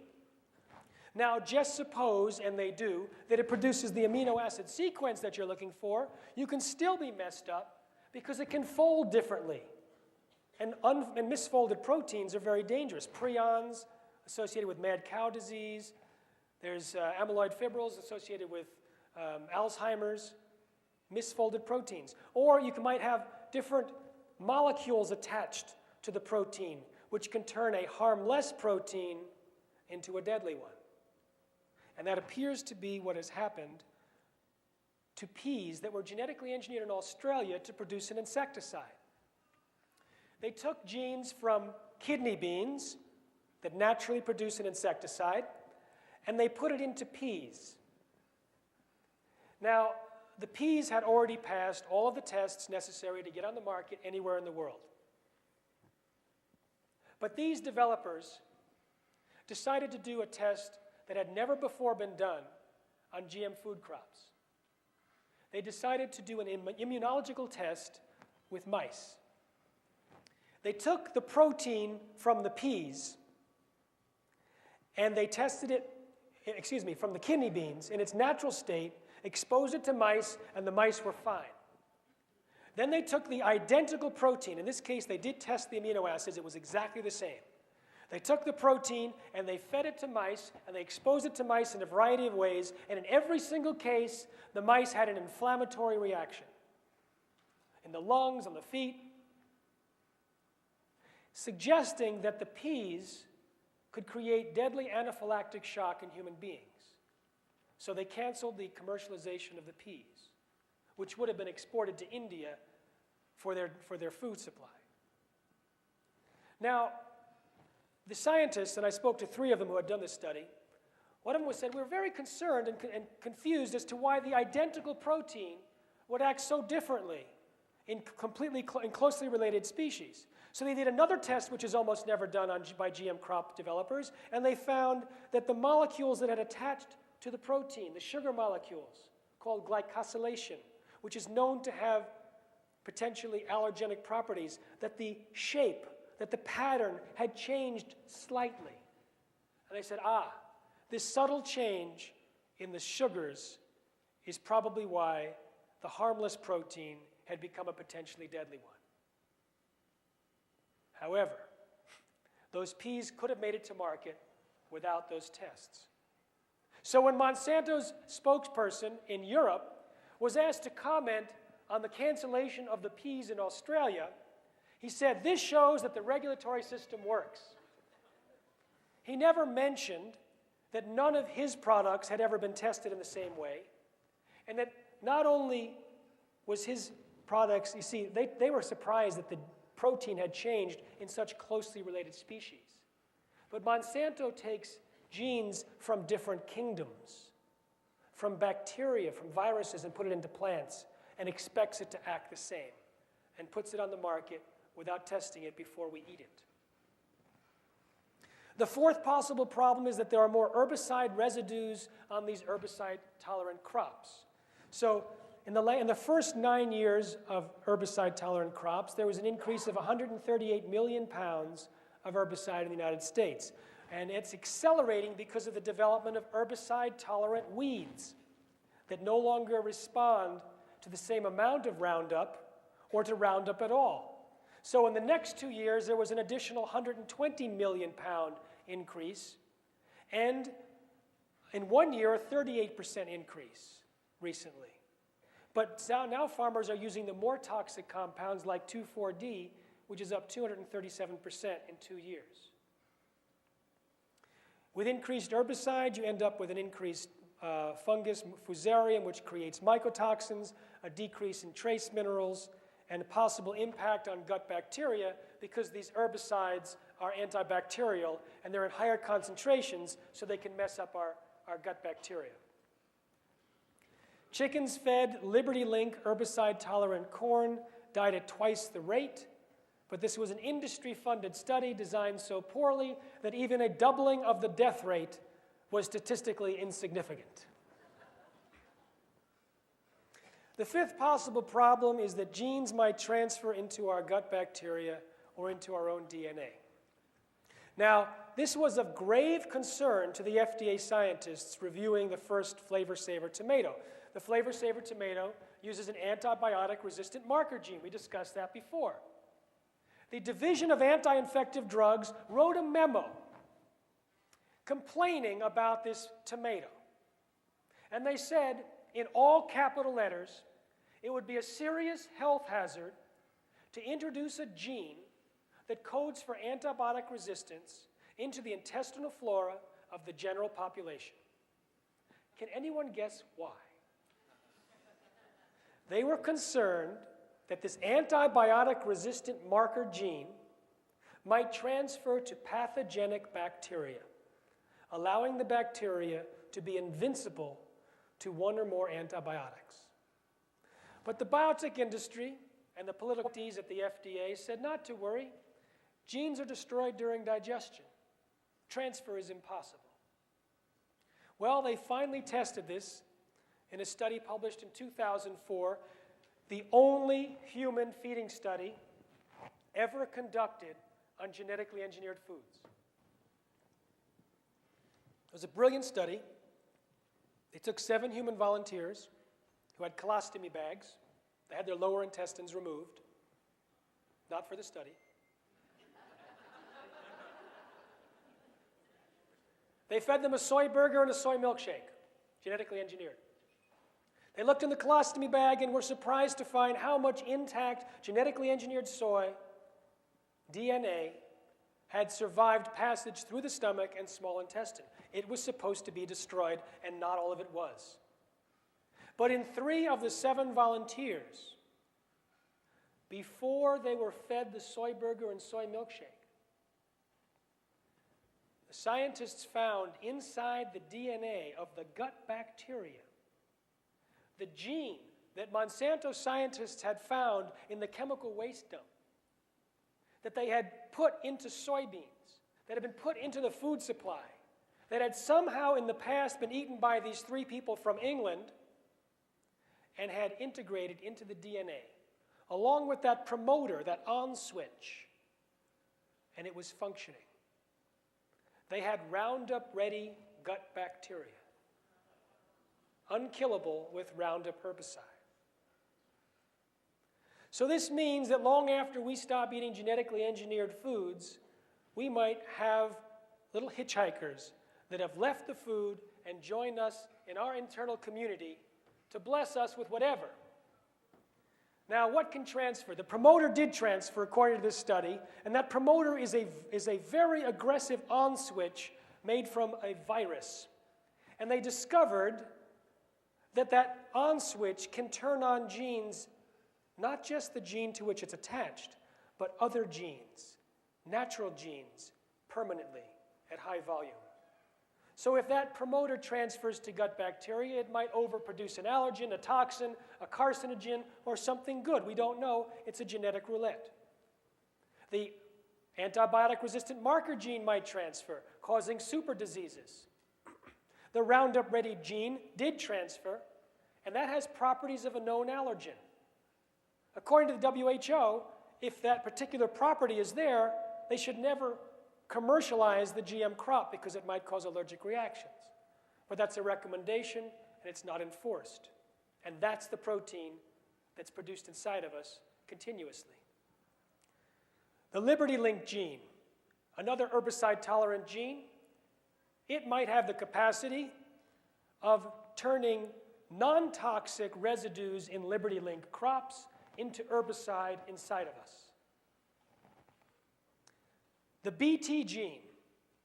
Now, just suppose, and they do, that it produces the amino acid sequence that you're looking for. You can still be messed up because it can fold differently. And misfolded proteins are very dangerous. Prions associated with mad cow disease. There's amyloid fibrils associated with Alzheimer's. Misfolded proteins. Or you might have different molecules attached to the protein, which can turn a harmless protein into a deadly one. And that appears to be what has happened to peas that were genetically engineered in Australia to produce an insecticide. They took genes from kidney beans that naturally produce an insecticide, and they put it into peas. Now, the peas had already passed all of the tests necessary to get on the market anywhere in the world. But these developers decided to do a test that had never before been done on GM food crops. They decided to do an immunological test with mice. They took the protein from the peas and they tested it, from the kidney beans in its natural state, exposed it to mice, and the mice were fine. Then they took the identical protein. In this case, they did test the amino acids. It was exactly the same. They took the protein and they fed it to mice, and they exposed it to mice in a variety of ways, and in every single case, the mice had an inflammatory reaction. In the lungs, on the feet, suggesting that the peas could create deadly anaphylactic shock in human beings. So they canceled the commercialization of the peas, which would have been exported to India for their food supply. Now, the scientists, and I spoke to 3 of them who had done this study, one of them said, we're very concerned and confused as to why the identical protein would act so differently in closely related species. So they did another test, which is almost never done by GM crop developers, and they found that the molecules that had attached to the protein, the sugar molecules, called glycosylation, which is known to have potentially allergenic properties, that the shape, that the pattern had changed slightly. And they said, this subtle change in the sugars is probably why the harmless protein had become a potentially deadly one. However, those peas could have made it to market without those tests. So when Monsanto's spokesperson in Europe was asked to comment on the cancellation of the peas in Australia, he said, "This shows that the regulatory system works." He never mentioned that none of his products had ever been tested in the same way, and that not only was his products, you see, they were surprised that the protein had changed in such closely related species. But Monsanto takes genes from different kingdoms, from bacteria, from viruses, and put it into plants, and expects it to act the same, and puts it on the market without testing it before we eat it. The fourth possible problem is that there are more herbicide residues on these herbicide-tolerant crops. So in the first 9 years of herbicide-tolerant crops, there was an increase of 138 million pounds of herbicide in the United States. And it's accelerating because of the development of herbicide-tolerant weeds that no longer respond to the same amount of Roundup or to Roundup at all. So in the next 2 years, there was an additional 120 million pound increase, and in 1 year, a 38% increase recently. But now farmers are using the more toxic compounds like 2,4-D, which is up 237% in 2 years. With increased herbicide, you end up with an increased fungus, fusarium, which creates mycotoxins, a decrease in trace minerals, and a possible impact on gut bacteria because these herbicides are antibacterial and they're in higher concentrations, so they can mess up our gut bacteria. Chickens fed Liberty Link herbicide-tolerant corn died at twice the rate, but this was an industry-funded study designed so poorly that even a doubling of the death rate was statistically insignificant. The fifth possible problem is that genes might transfer into our gut bacteria or into our own DNA. Now, this was of grave concern to the FDA scientists reviewing the first Flavor Saver tomato. The Flavor Saver tomato uses an antibiotic-resistant marker gene. We discussed that before. The Division of Anti-Infective Drugs wrote a memo complaining about this tomato. And they said, in all capital letters, it would be a serious health hazard to introduce a gene that codes for antibiotic resistance into the intestinal flora of the general population. Can anyone guess why? They were concerned that this antibiotic-resistant marker gene might transfer to pathogenic bacteria, allowing the bacteria to be invincible to one or more antibiotics. But the biotech industry and the political entities at the FDA said not to worry. Genes are destroyed during digestion. Transfer is impossible. Well, they finally tested this in a study published in 2004, the only human feeding study ever conducted on genetically engineered foods. It was a brilliant study. They took 7 human volunteers who had colostomy bags. They had their lower intestines removed, not for the study. They fed them a soy burger and a soy milkshake, genetically engineered. They looked in the colostomy bag and were surprised to find how much intact genetically engineered soy DNA had survived passage through the stomach and small intestine. It was supposed to be destroyed, and not all of it was. But in 3 of the 7 volunteers, before they were fed the soy burger and soy milkshake, the scientists found inside the DNA of the gut bacteria the gene that Monsanto scientists had found in the chemical waste dump, that they had put into soybeans, that had been put into the food supply, that had somehow in the past been eaten by these 3 people from England, and had integrated into the DNA, along with that promoter, that on switch, and it was functioning. They had Roundup-ready gut bacteria, unkillable with Roundup herbicide. So this means that long after we stop eating genetically engineered foods, we might have little hitchhikers that have left the food and joined us in our internal community to bless us with whatever. Now, what can transfer? The promoter did transfer, according to this study, and that promoter is a very aggressive on switch made from a virus. And they discovered that that on switch can turn on genes, not just the gene to which it's attached, but other genes, natural genes, permanently at high volume. So if that promoter transfers to gut bacteria, it might overproduce an allergen, a toxin, a carcinogen, or something good. We don't know. It's a genetic roulette. The antibiotic-resistant marker gene might transfer, causing super diseases. The Roundup-ready gene did transfer, and that has properties of a known allergen. According to the WHO, if that particular property is there, they should never commercialize the GM crop because it might cause allergic reactions. But that's a recommendation, and it's not enforced. And that's the protein that's produced inside of us continuously. The Liberty Link gene, another herbicide-tolerant gene, it might have the capacity of turning non-toxic residues in Liberty Link crops into herbicide inside of us. The BT gene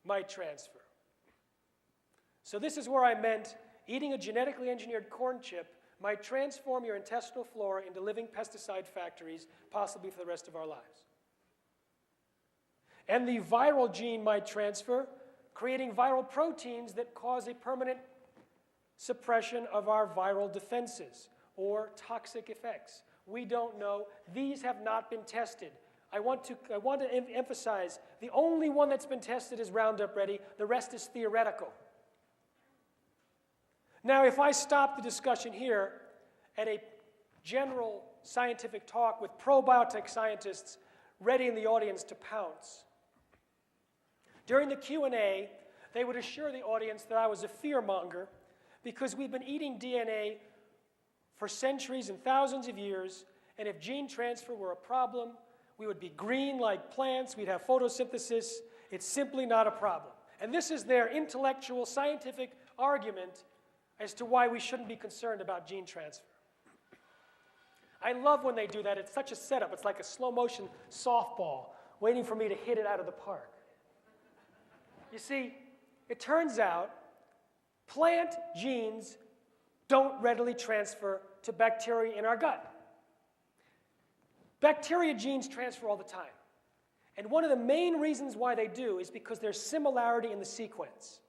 might transfer. So this is where I meant eating a genetically engineered corn chip might transform your intestinal flora into living pesticide factories, possibly for the rest of our lives. And the viral gene might transfer, creating viral proteins that cause a permanent suppression of our viral defenses or toxic effects. We don't know. These have not been tested. I want to emphasize, the only one that's been tested is Roundup Ready. The rest is theoretical. Now, if I stop the discussion here at a general scientific talk with probiotic scientists ready in the audience to pounce, during the Q&A, they would assure the audience that I was a fearmonger because we've been eating DNA for centuries and thousands of years, and if gene transfer were a problem, we would be green like plants, we'd have photosynthesis. It's simply not a problem. And this is their intellectual, scientific argument as to why we shouldn't be concerned about gene transfer. I love when they do that. It's such a setup. It's like a slow-motion softball waiting for me to hit it out of the park. You see, it turns out plant genes don't readily transfer to bacteria in our gut. Bacteria genes transfer all the time. And one of the main reasons why they do is because there's similarity in the sequence.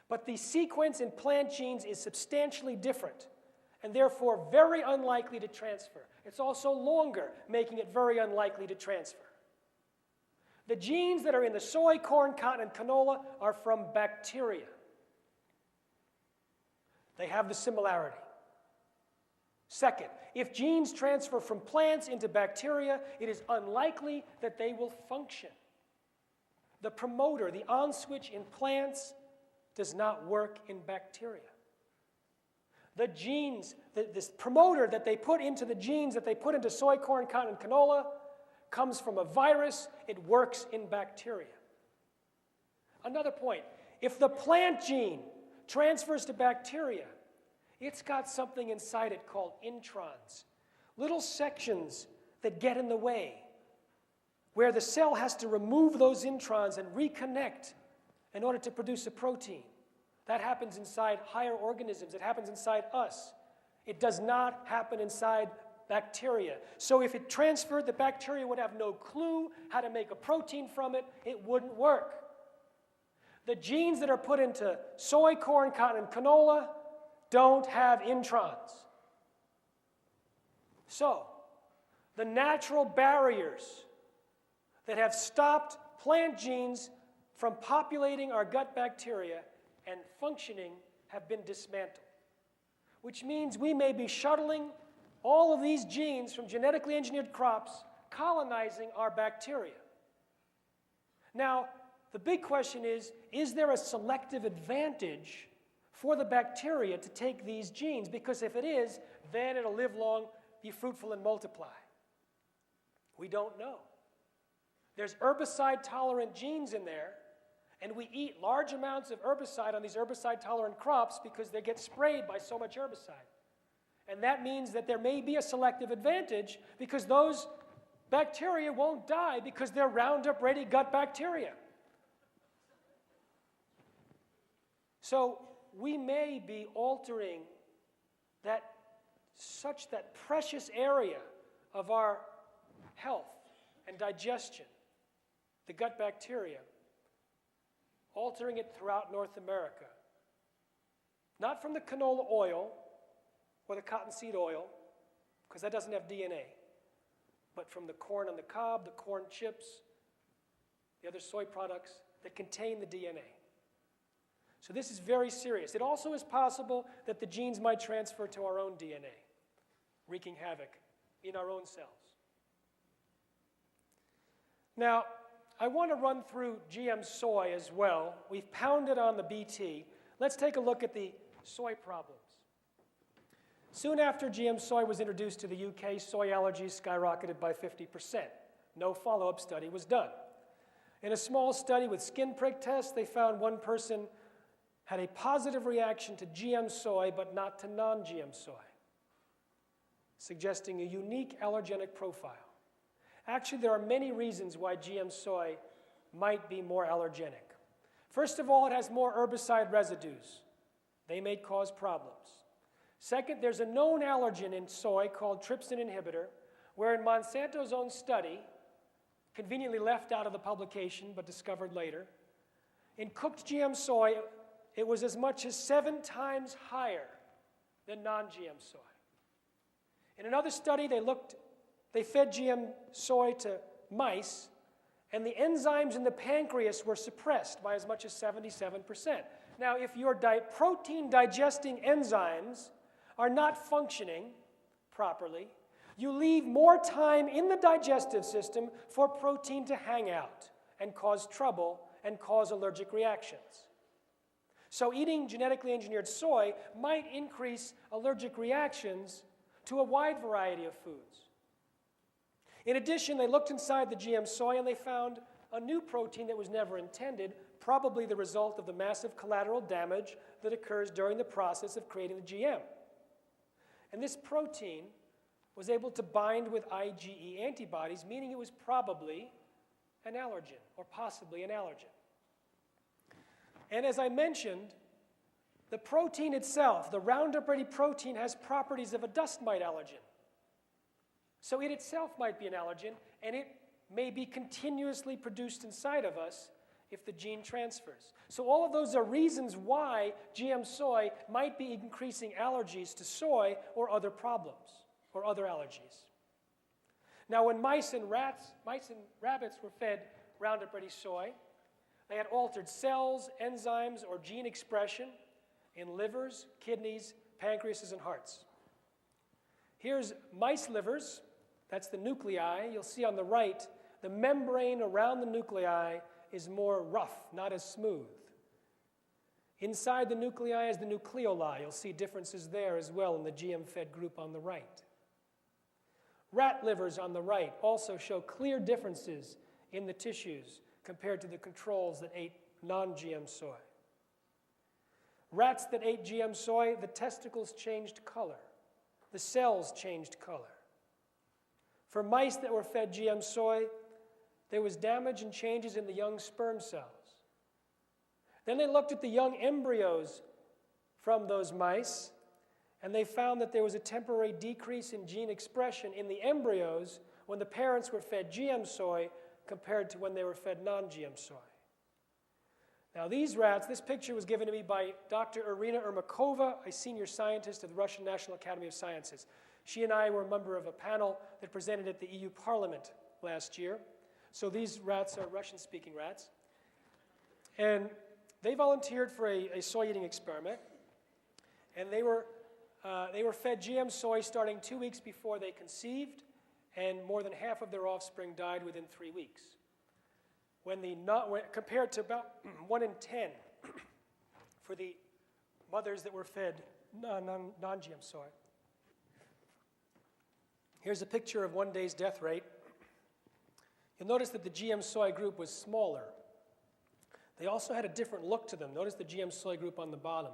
But the sequence in plant genes is substantially different, and therefore very unlikely to transfer. It's also longer, making it very unlikely to transfer. The genes that are in the soy, corn, cotton, and canola are from bacteria. They have the similarity. Second, if genes transfer from plants into bacteria, it is unlikely that they will function. The promoter, the on switch in plants, does not work in bacteria. The genes, this promoter that they put into the genes that they put into soy, corn, cotton, and canola comes from a virus. It works in bacteria. Another point, if the plant gene transfers to bacteria, it's got something inside it called introns, little sections that get in the way, where the cell has to remove those introns and reconnect in order to produce a protein. That happens inside higher organisms. It happens inside us. It does not happen inside bacteria. So if it transferred, the bacteria would have no clue how to make a protein from it. It wouldn't work. The genes that are put into soy, corn, cotton, and canola don't have introns. So, the natural barriers that have stopped plant genes from populating our gut bacteria and functioning have been dismantled. which means we may be shuttling all of these genes from genetically engineered crops, colonizing our bacteria. Now, the big question is there a selective advantage for the bacteria to take these genes? Because if it is, then it'll live long, be fruitful, and multiply. We don't know. There's herbicide-tolerant genes in there, and we eat large amounts of herbicide on these herbicide-tolerant crops because they get sprayed by so much herbicide. And that means that there may be a selective advantage because those bacteria won't die because they're Roundup-ready gut bacteria. So we may be altering that precious area of our health and digestion, the gut bacteria, altering it throughout North America. Not from the canola oil or the cottonseed oil, because that doesn't have DNA, but from the corn on the cob, the corn chips, the other soy products that contain the DNA. So this is very serious. It also is possible that the genes might transfer to our own DNA, wreaking havoc in our own cells. Now, I want to run through GM soy as well. We've pounded on the BT. Let's take a look at the soy problems. Soon after GM soy was introduced to the UK, soy allergies skyrocketed by 50%. No follow-up study was done. In a small study with skin prick tests, they found one person had a positive reaction to GM soy, but not to non-GM soy, suggesting a unique allergenic profile. Actually, there are many reasons why GM soy might be more allergenic. First of all, it has more herbicide residues. They may cause problems. Second, there's a known allergen in soy called trypsin inhibitor, where in Monsanto's own study, conveniently left out of the publication but discovered later, in cooked GM soy, it was as much as 7 times higher than non-GM soy. In another study, they fed GM soy to mice, and the enzymes in the pancreas were suppressed by as much as 77%. Now, if your protein-digesting enzymes are not functioning properly, you leave more time in the digestive system for protein to hang out and cause trouble and cause allergic reactions. So eating genetically engineered soy might increase allergic reactions to a wide variety of foods. In addition, they looked inside the GM soy and they found a new protein that was never intended, probably the result of the massive collateral damage that occurs during the process of creating the GM. And this protein was able to bind with IgE antibodies, meaning it was probably an allergen, or possibly an allergen. And as I mentioned, the protein itself, the Roundup-ready protein, has properties of a dust mite allergen. So it itself might be an allergen, and it may be continuously produced inside of us if the gene transfers. So all of those are reasons why GM soy might be increasing allergies to soy or other problems, or other allergies. Now, when mice and rabbits were fed Roundup-ready soy, they had altered cells, enzymes, or gene expression in livers, kidneys, pancreases, and hearts. Here's mice livers. That's the nuclei. You'll see on the right, the membrane around the nuclei is more rough, not as smooth. Inside the nuclei is the nucleoli. You'll see differences there as well in the GM-fed group on the right. Rat livers on the right also show clear differences in the tissues compared to the controls that ate non-GM soy. Rats that ate GM soy, the testicles changed color. The cells changed color. For mice that were fed GM soy, there was damage and changes in the young sperm cells. Then they looked at the young embryos from those mice, and they found that there was a temporary decrease in gene expression in the embryos when the parents were fed GM soy compared to when they were fed non-GM soy. Now these rats, this picture was given to me by Dr. Irina Ermakova, a senior scientist at the Russian National Academy of Sciences. She and I were a member of a panel that presented at the EU Parliament last year. So these rats are Russian-speaking rats. And they volunteer for a soy-eating experiment. And they were they were fed GM soy starting 2 weeks before they conceived, and more than half of their offspring died within 3 weeks. Compared to about 1 in 10 for the mothers that were fed non-GM soy. Here's a picture of 1 day's death rate. You'll notice that the GM soy group was smaller. They also had a different look to them. Notice the GM soy group on the bottom.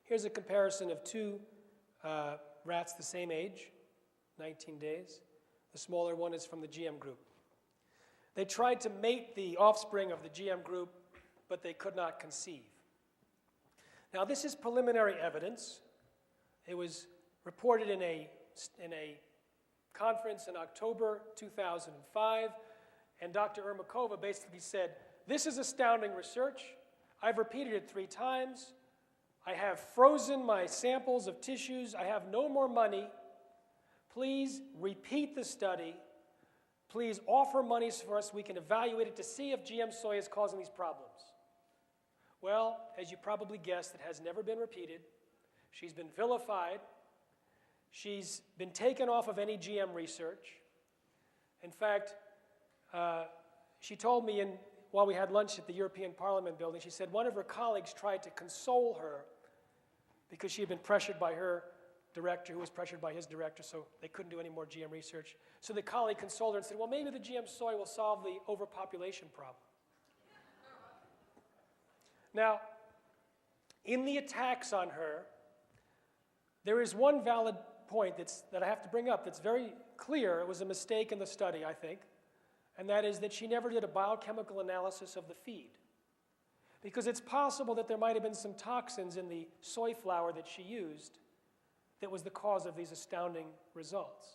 Here's a comparison of 2 rats the same age, 19 days. The smaller one is from the GM group. They tried to mate the offspring of the GM group, but they could not conceive. Now, this is preliminary evidence. It was reported in a conference in October 2005, and Dr. Ermakova basically said, this is astounding research. I've repeated it 3 times. I have frozen my samples of tissues. I have no more money. Please repeat the study. Please offer money for us. We can evaluate it to see if GM soy is causing these problems. Well, as you probably guessed, it has never been repeated. She's been vilified. She's been taken off of any GM research. In fact, she told me while we had lunch at the European Parliament building, she said one of her colleagues tried to console her because she had been pressured by her director, who was pressured by his director, so they couldn't do any more GM research. So the colleague consoled her and said, well, maybe the GM soy will solve the overpopulation problem. Now, in the attacks on her, there is one valid point that I have to bring up that's very clear. It was a mistake in the study, I think, and that is that she never did a biochemical analysis of the feed. Because it's possible that there might have been some toxins in the soy flour that she used that was the cause of these astounding results.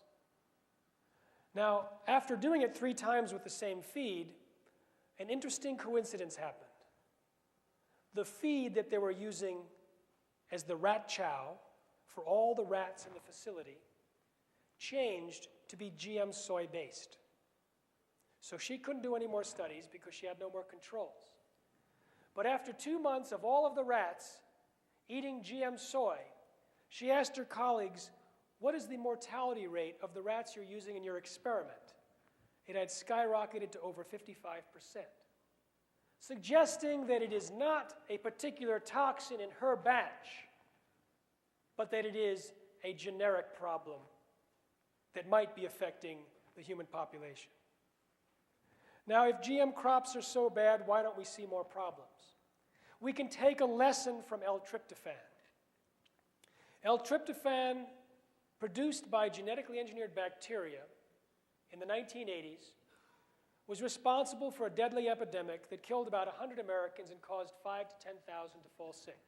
Now, after doing it 3 times with the same feed, an interesting coincidence happened. The feed that they were using as the rat chow for all the rats in the facility changed to be GM soy based. So she couldn't do any more studies because she had no more controls. But after 2 months of all of the rats eating GM soy, she asked her colleagues, what is the mortality rate of the rats you're using in your experiment? It had skyrocketed to over 55%, suggesting that it is not a particular toxin in her batch, but that it is a generic problem that might be affecting the human population. Now, if GM crops are so bad, why don't we see more problems? We can take a lesson from L-tryptophan. L-tryptophan, produced by genetically engineered bacteria in the 1980s, was responsible for a deadly epidemic that killed about 100 Americans and caused 5,000 to 10,000 to fall sick.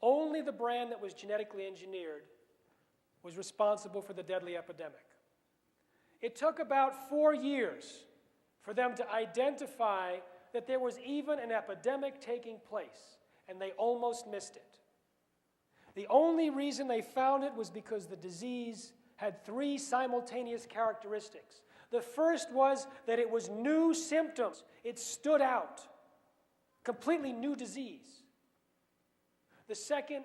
Only the brand that was genetically engineered was responsible for the deadly epidemic. It took about 4 years for them to identify that there was even an epidemic taking place, and they almost missed it. The only reason they found it was because the disease had 3 simultaneous characteristics. The first was that it was new symptoms. It stood out. Completely new disease. The second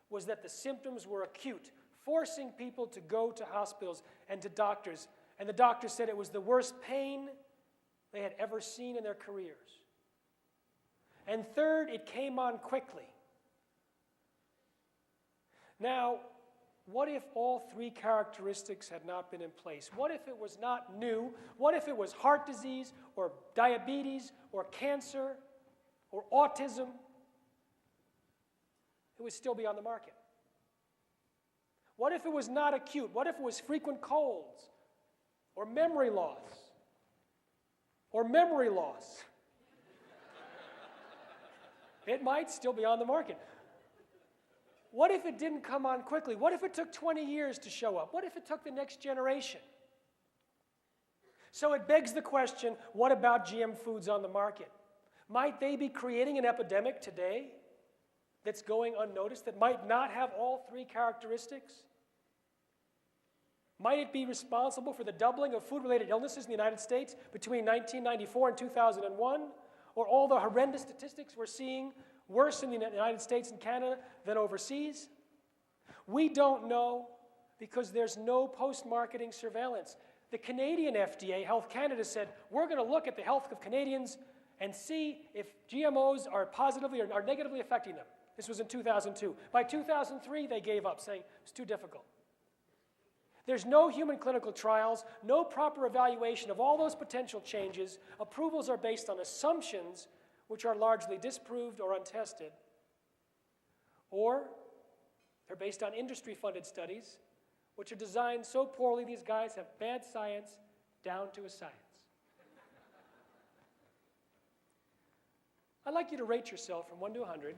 was that the symptoms were acute, forcing people to go to hospitals and to doctors. And the doctors said it was the worst pain they had ever seen in their careers. And third, it came on quickly. Now, what if all 3 characteristics had not been in place? What if it was not new? What if it was heart disease or diabetes or cancer or autism? It would still be on the market. What if it was not acute? What if it was frequent colds or memory loss? Or memory loss? It might still be on the market. What if it didn't come on quickly? What if it took 20 years to show up? What if it took the next generation? So it begs the question, what about GM foods on the market? Might they be creating an epidemic today that's going unnoticed, that might not have all 3 characteristics? Might it be responsible for the doubling of food-related illnesses in the United States between 1994 and 2001? Or all the horrendous statistics we're seeing worse in the United States and Canada than overseas? We don't know because there's no post-marketing surveillance. The Canadian FDA, Health Canada, said, we're going to look at the health of Canadians and see if GMOs are positively or are negatively affecting them. This was in 2002. By 2003, they gave up, saying it's too difficult. There's no human clinical trials, no proper evaluation of all those potential changes. Approvals are based on assumptions which are largely disproved or untested. Or they're based on industry-funded studies which are designed so poorly these guys have bad science down to a science. I'd like you to rate yourself from 1 to 100.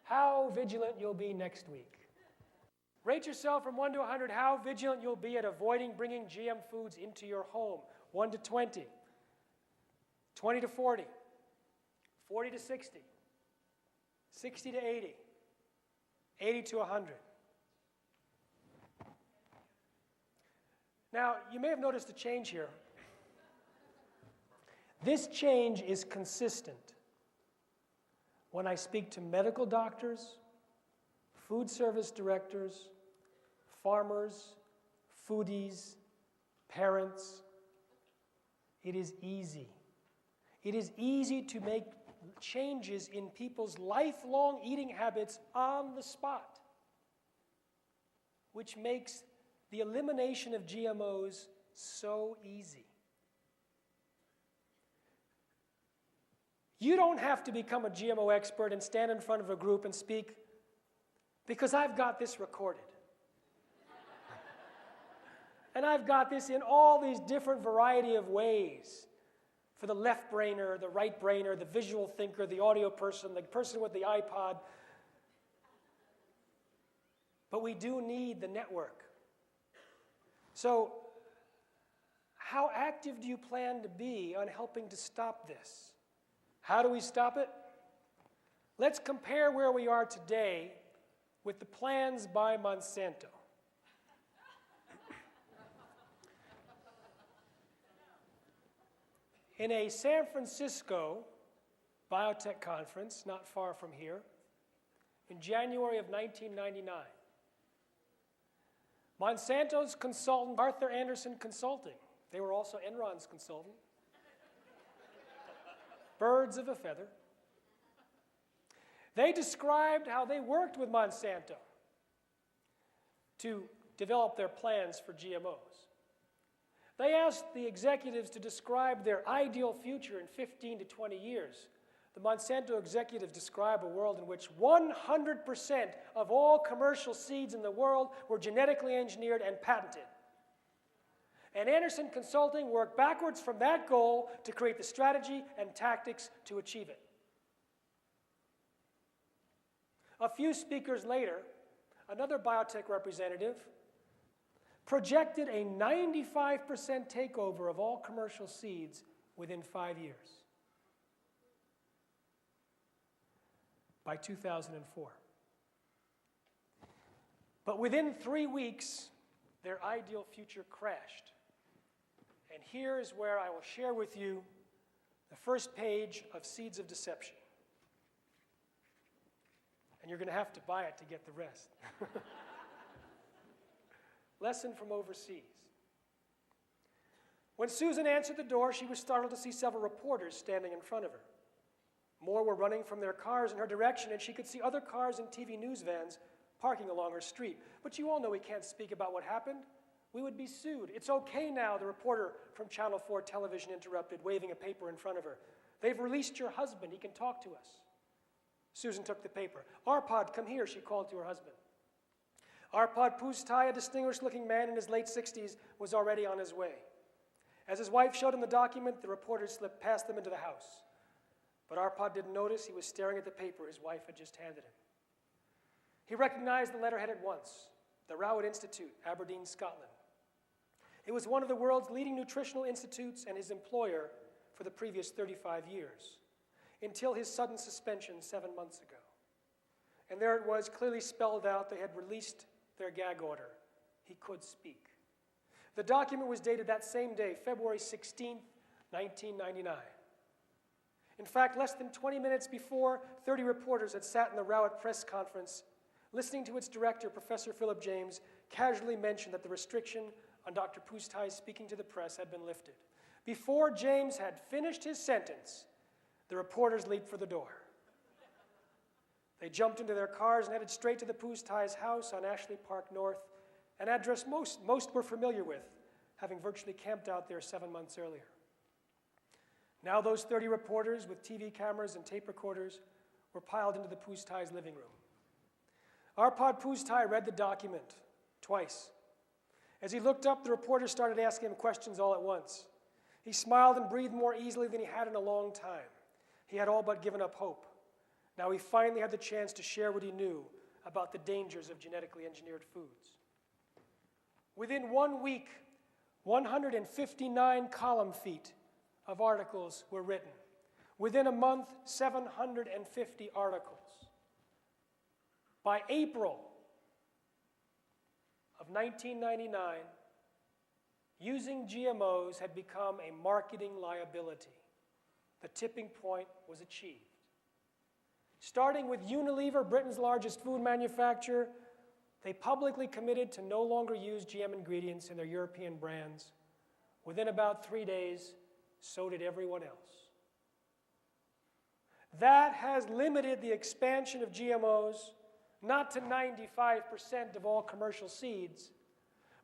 How vigilant you'll be next week. Rate yourself from 1 to 100 how vigilant you'll be at avoiding bringing GM foods into your home. 1 to 20, 20 to 40, 40 to 60, 60 to 80, 80 to 100. Now, you may have noticed a change here. This change is consistent when I speak to medical doctors, food service directors, farmers, foodies, parents. It is easy. It is easy to make changes in people's lifelong eating habits on the spot, which makes the elimination of GMOs so easy. You don't have to become a GMO expert and stand in front of a group and speak, because I've got this recorded. And I've got this in all these different variety of ways. For the left brainer, the right brainer, the visual thinker, the audio person, the person with the iPod. But we do need the network. So, how active do you plan to be on helping to stop this? How do we stop it? Let's compare where we are today with the plans by Monsanto. In a San Francisco biotech conference, not far from here, in January of 1999, Monsanto's consultant, Arthur Andersen Consulting, they were also Enron's consultant, birds of a feather, they described how they worked with Monsanto to develop their plans for GMOs. They asked the executives to describe their ideal future in 15 to 20 years. The Monsanto executives describe a world in which 100% of all commercial seeds in the world were genetically engineered and patented. And Andersen Consulting worked backwards from that goal to create the strategy and tactics to achieve it. A few speakers later, another biotech representative projected a 95% takeover of all commercial seeds within 5 years, by 2004. But within 3 weeks, their ideal future crashed. And here is where I will share with you the first page of Seeds of Deception. And you're going to have to buy it to get the rest. Lesson from overseas. When Susan answered the door, she was startled to see several reporters standing in front of her. More were running from their cars in her direction, and she could see other cars and TV news vans parking along her street. But you all know we can't speak about what happened. We would be sued. It's okay now, the reporter from Channel 4 television interrupted, waving a paper in front of her. They've released your husband. He can talk to us. Susan took the paper. Arpad, come here, she called to her husband. Arpad Pustai, a distinguished-looking man in his late 60s, was already on his way. As his wife showed him the document, the reporter slipped past them into the house. But Arpad didn't notice. He was staring at the paper his wife had just handed him. He recognized the letterhead at once, the Rowett Institute, Aberdeen, Scotland. It was one of the world's leading nutritional institutes and his employer for the previous 35 years, until his sudden suspension 7 months ago. And there it was, clearly spelled out. They had released their gag order. He could speak. The document was dated that same day, February 16, 1999. In fact, less than 20 minutes before, 30 reporters had sat in the Rowett press conference, listening to its director, Professor Philip James, casually mention that the restriction on Dr. Pustai's speaking to the press had been lifted. Before James had finished his sentence, the reporters leaped for the door. They jumped into their cars and headed straight to the Pustai's house on Ashley Park North, an address most were familiar with, having virtually camped out there 7 months earlier. Now those 30 reporters with TV cameras and tape recorders were piled into the Pustai's living room. Arpad Pustai read the document twice. As he looked up, the reporters started asking him questions all at once. He smiled and breathed more easily than he had in a long time. He had all but given up hope. Now he finally had the chance to share what he knew about the dangers of genetically engineered foods. Within 1 week, 159 column feet of articles were written. Within a month, 750 articles. By April of 1999, using GMOs had become a marketing liability. The tipping point was achieved. Starting with Unilever, Britain's largest food manufacturer, they publicly committed to no longer use GM ingredients in their European brands. Within about 3 days, so did everyone else. That has limited the expansion of GMOs, not to 95% of all commercial seeds,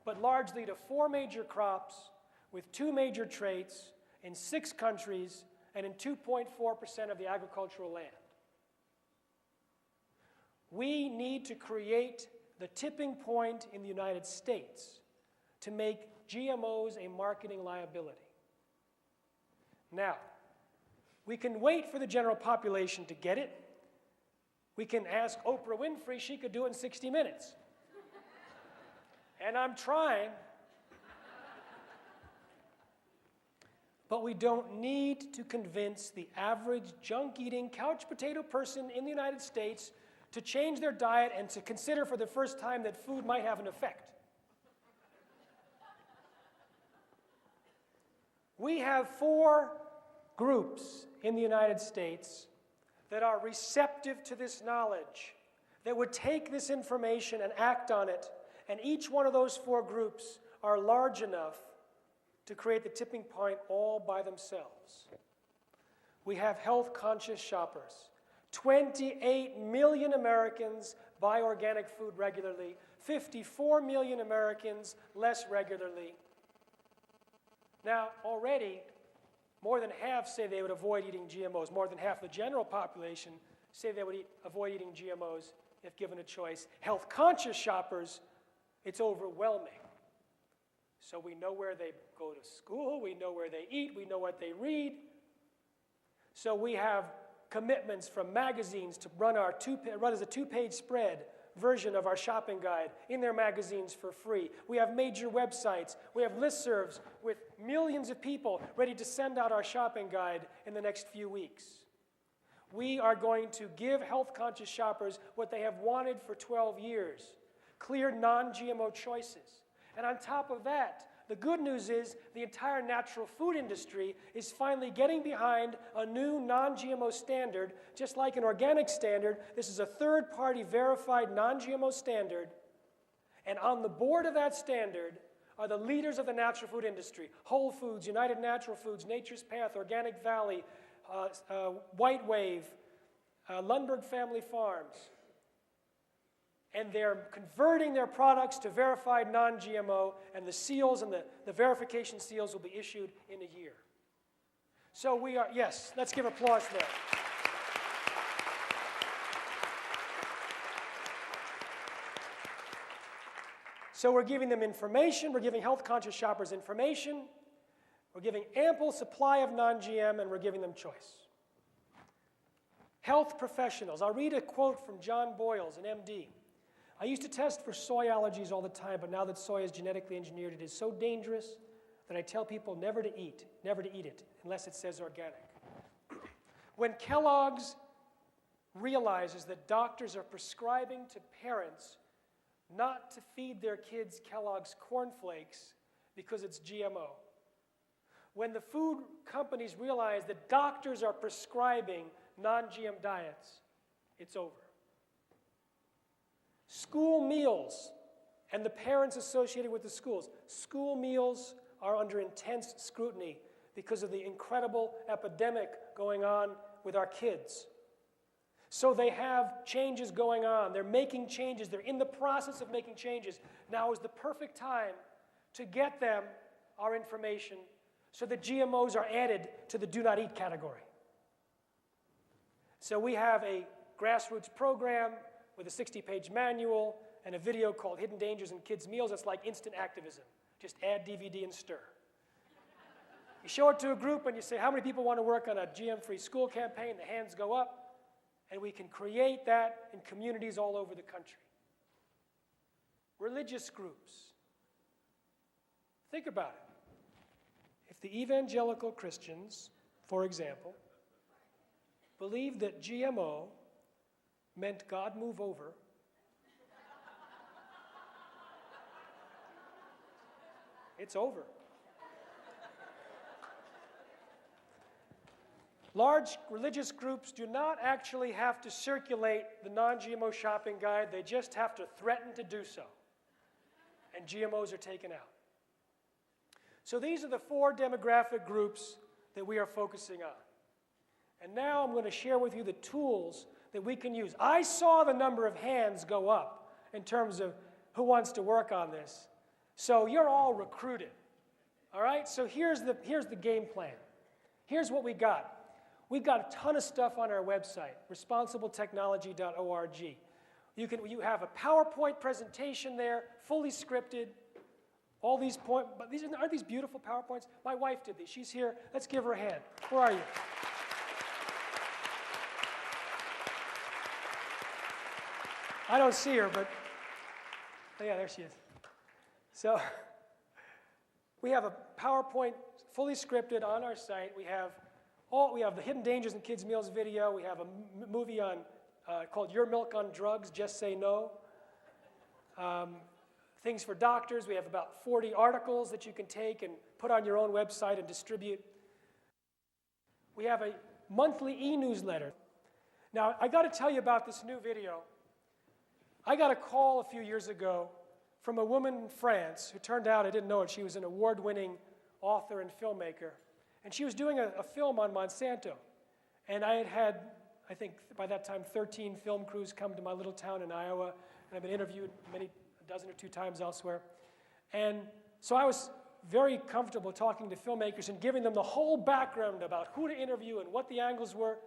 but largely to 4 major crops with 2 major traits in 6 countries and in 2.4% of the agricultural land. We need to create the tipping point in the United States to make GMOs a marketing liability. Now, we can wait for the general population to get it. We can ask Oprah Winfrey, she could do it in 60 minutes. And I'm trying. But we don't need to convince the average junk-eating couch potato person in the United States to change their diet and to consider for the first time that food might have an effect. We have 4 groups in the United States that are receptive to this knowledge, that would take this information and act on it, and each one of those 4 groups are large enough to create the tipping point all by themselves. We have health-conscious shoppers. 28 million Americans buy organic food regularly, 54 million Americans less regularly. Now, already, more than half say they would avoid eating GMOs. More than half of the general population say they would avoid eating GMOs if given a choice. Health-conscious shoppers, it's overwhelming. So we know where they go to school, we know where they eat, we know what they read. So we have commitments from magazines to run as a 2-page spread version of our shopping guide in their magazines for free. We have major websites. We have listservs with millions of people ready to send out our shopping guide in the next few weeks. We are going to give health-conscious shoppers what they have wanted for 12 years, clear non-GMO choices. And on top of that, the good news is the entire natural food industry is finally getting behind a new non-GMO standard, just like an organic standard. This is a third-party verified non-GMO standard. And on the board of that standard are the leaders of the natural food industry: Whole Foods, United Natural Foods, Nature's Path, Organic Valley, White Wave, Lundberg Family Farms. And they're converting their products to verified non-GMO, and the seals and the verification seals will be issued in a year. So we are, yes, let's give applause there. So we're giving them information, we're giving health-conscious shoppers information, we're giving ample supply of non-GM, and we're giving them choice. Health professionals. I'll read a quote from John Boyles, an MD. I used to test for soy allergies all the time, but now that soy is genetically engineered, it is so dangerous that I tell people never to eat it, unless it says organic. When Kellogg's realizes that doctors are prescribing to parents not to feed their kids Kellogg's cornflakes because it's GMO. when the food companies realize that doctors are prescribing non-GM diets, it's over. School meals and the parents associated with the schools. School meals are under intense scrutiny because of the incredible epidemic going on with our kids. So they have changes going on. They're making changes. They're in the process of making changes. Now is the perfect time to get them our information so that GMOs are added to the do not eat category. So we have a grassroots program with a 60-page manual and a video called Hidden Dangers in Kids' Meals. It's like instant activism. Just add DVD and stir. You show it to a group and you say, how many people want to work on a GM-free school campaign? The hands go up. And we can create that in communities all over the country. Religious groups. Think about it. If the evangelical Christians, for example, believed that GMO meant God move over, it's over. Large religious groups do not actually have to circulate the non-GMO shopping guide. They just have to threaten to do so. And GMOs are taken out. So these are the 4 demographic groups that we are focusing on. And now I'm going to share with you the tools that we can use. I saw the number of hands go up in terms of who wants to work on this. So you're all recruited. All right? So here's the game plan. Here's what we got. We've got a ton of stuff on our website, responsibletechnology.org. You have a PowerPoint presentation there, fully scripted. All these points, but aren't these beautiful PowerPoints? My wife did these. She's here. Let's give her a hand. Where are you? I don't see her, but yeah, there she is. So we have a PowerPoint fully scripted on our site. We have the Hidden Dangers in Kids' Meals video. We have a movie on called Your Milk on Drugs, Just Say No. Things for doctors. We have about 40 articles that you can take and put on your own website and distribute. We have a monthly e-newsletter. Now, I got to tell you about this new video. I got a call a few years ago from a woman in France who turned out, I didn't know it, she was an award-winning author and filmmaker. And she was doing a film on Monsanto. And I had, I think by that time, 13 film crews come to my little town in Iowa. And I've been interviewed a dozen or 2 times elsewhere. And so I was very comfortable talking to filmmakers and giving them the whole background about who to interview and what the angles were.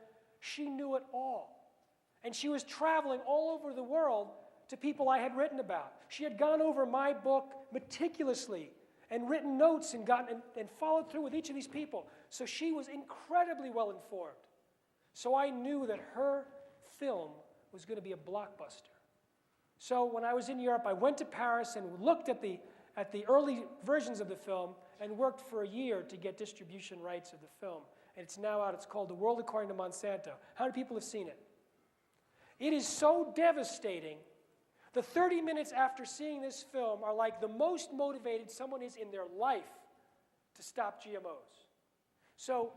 She knew it all. And she was traveling all over the world to people I had written about. She had gone over my book meticulously and written notes and followed through with each of these people. So she was incredibly well informed. So I knew that her film was going to be a blockbuster. So when I was in Europe, I went to Paris and looked at the early versions of the film and worked for a year to get distribution rights of the film. And it's now out. It's called The World According to Monsanto. How many people have seen it? It is so devastating. The 30 minutes after seeing this film are like the most motivated someone is in their life to stop GMOs. So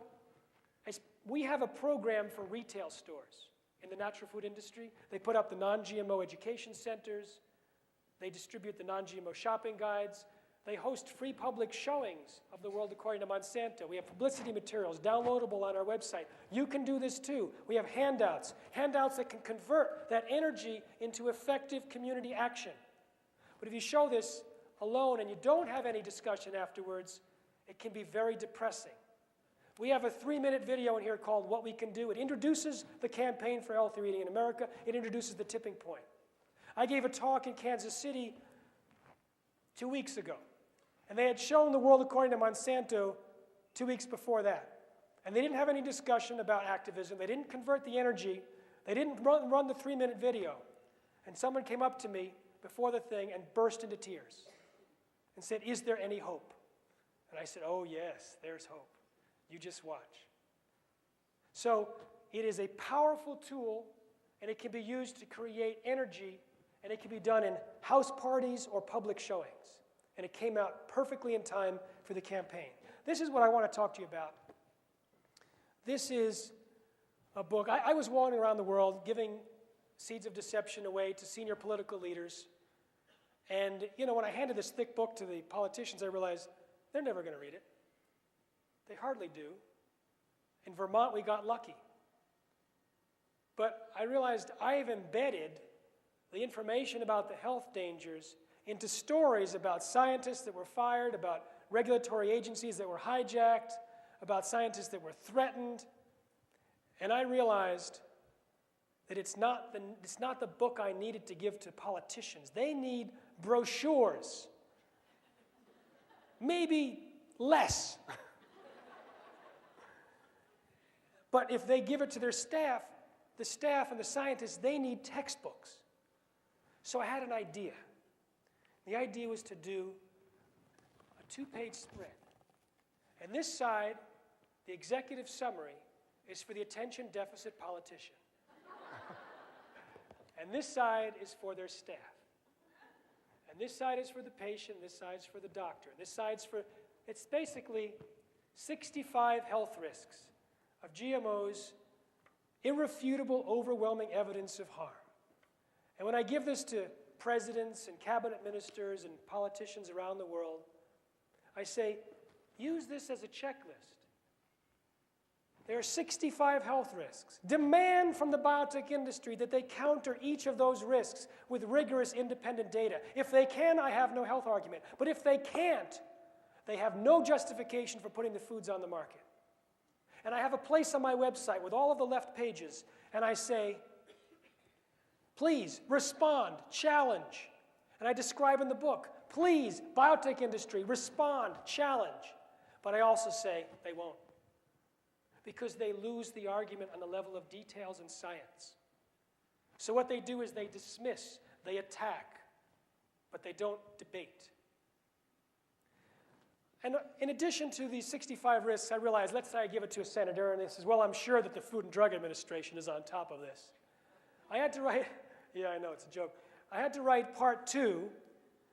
we have a program for retail stores in the natural food industry. They put up the non-GMO education centers. They distribute the non-GMO shopping guides. They host free public showings of The World According to Monsanto. We have publicity materials downloadable on our website. You can do this too. We have handouts that can convert that energy into effective community action. But if you show this alone and you don't have any discussion afterwards, it can be very depressing. We have a 3-minute video in here called What We Can Do. It introduces the campaign for healthier eating in America. It introduces the tipping point. I gave a talk in Kansas City 2 weeks ago. And they had shown The World According to Monsanto 2 weeks before that. And they didn't have any discussion about activism. They didn't convert the energy. They didn't run the 3-minute video. And someone came up to me before the thing and burst into tears and said, "Is there any hope?" And I said, "Oh, yes, there's hope. You just watch." So it is a powerful tool, and it can be used to create energy, and it can be done in house parties or public showings. And it came out perfectly in time for the campaign. This is what I want to talk to you about. This is a book. I was wandering around the world giving Seeds of Deception away to senior political leaders. And, when I handed this thick book to the politicians, I realized they're never going to read it. They hardly do. In Vermont, we got lucky. But I realized I have embedded the information about the health dangers into stories about scientists that were fired, about regulatory agencies that were hijacked, about scientists that were threatened. And I realized that it's not the book I needed to give to politicians. They need brochures. Maybe less. But if they give it to their staff, the staff and the scientists, they need textbooks. So I had an idea. The idea was to do a 2-page spread. And this side, the executive summary, is for the attention deficit politician. And this side is for their staff. And this side is for the patient, this side is for the doctor. This side's for, it's basically 65 health risks of GMOs, irrefutable, overwhelming evidence of harm. And when I give this to presidents and cabinet ministers and politicians around the world, I say, use this as a checklist. There are 65 health risks. Demand from the biotech industry that they counter each of those risks with rigorous independent data. If they can, I have no health argument. But if they can't, they have no justification for putting the foods on the market. And I have a place on my website with all of the left pages, and I say, please respond, challenge. And I describe in the book, please, biotech industry, respond, challenge. But I also say they won't, because they lose the argument on the level of details and science. So what they do is they dismiss, they attack, but they don't debate. And in addition to these 65 risks, I realized, let's say I give it to a senator, and he says, well, I'm sure that the Food and Drug Administration is on top of this. I had to write, yeah, I know, it's a joke. I had to write part 2,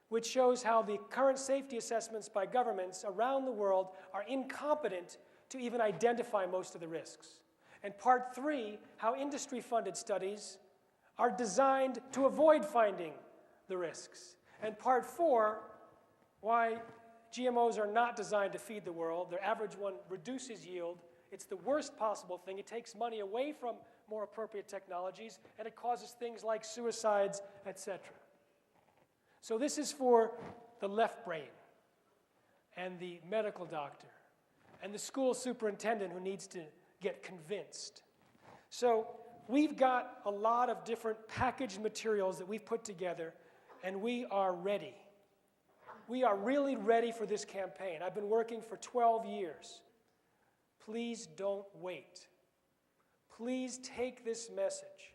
which shows how the current safety assessments by governments around the world are incompetent to even identify most of the risks. And part 3, how industry-funded studies are designed to avoid finding the risks. And part 4, why GMOs are not designed to feed the world. Their average one reduces yield. It's the worst possible thing. It takes money away from more appropriate technologies, and it causes things like suicides, etc. So this is for the left brain and the medical doctor and the school superintendent who needs to get convinced. So we've got a lot of different packaged materials that we've put together, and we are ready. We are really ready for this campaign. I've been working for 12 years. Please don't wait. Please take this message.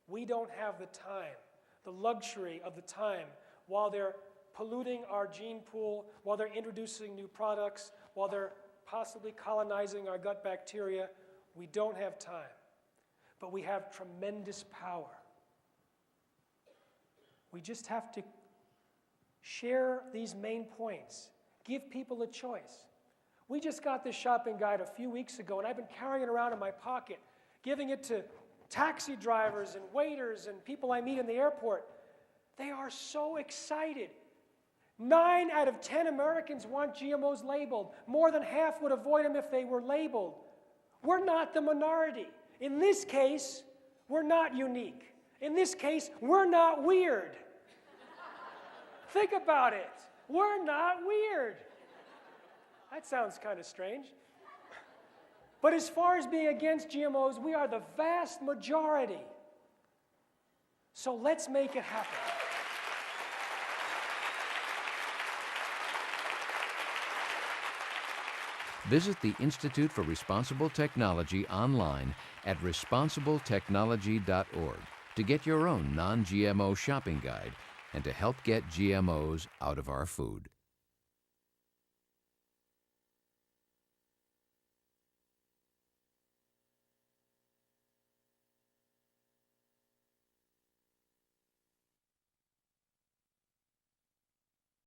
We don't have the time, the luxury of the time, while they're polluting our gene pool, while they're introducing new products, while they're possibly colonizing our gut bacteria. We don't have time. But we have tremendous power. We just have to share these main points. Give people a choice. We just got this shopping guide a few weeks ago, and I've been carrying it around in my pocket, giving it to taxi drivers and waiters and people I meet in the airport. They are so excited. 9 out of 10 Americans want GMOs labeled. More than half would avoid them if they were labeled. We're not the minority. In this case, we're not unique. In this case, we're not weird. Think about it. We're not weird. That sounds kind of strange. But as far as being against GMOs, we are the vast majority. So let's make it happen. Visit the Institute for Responsible Technology online at responsibletechnology.org to get your own non-GMO shopping guide and to help get GMOs out of our food.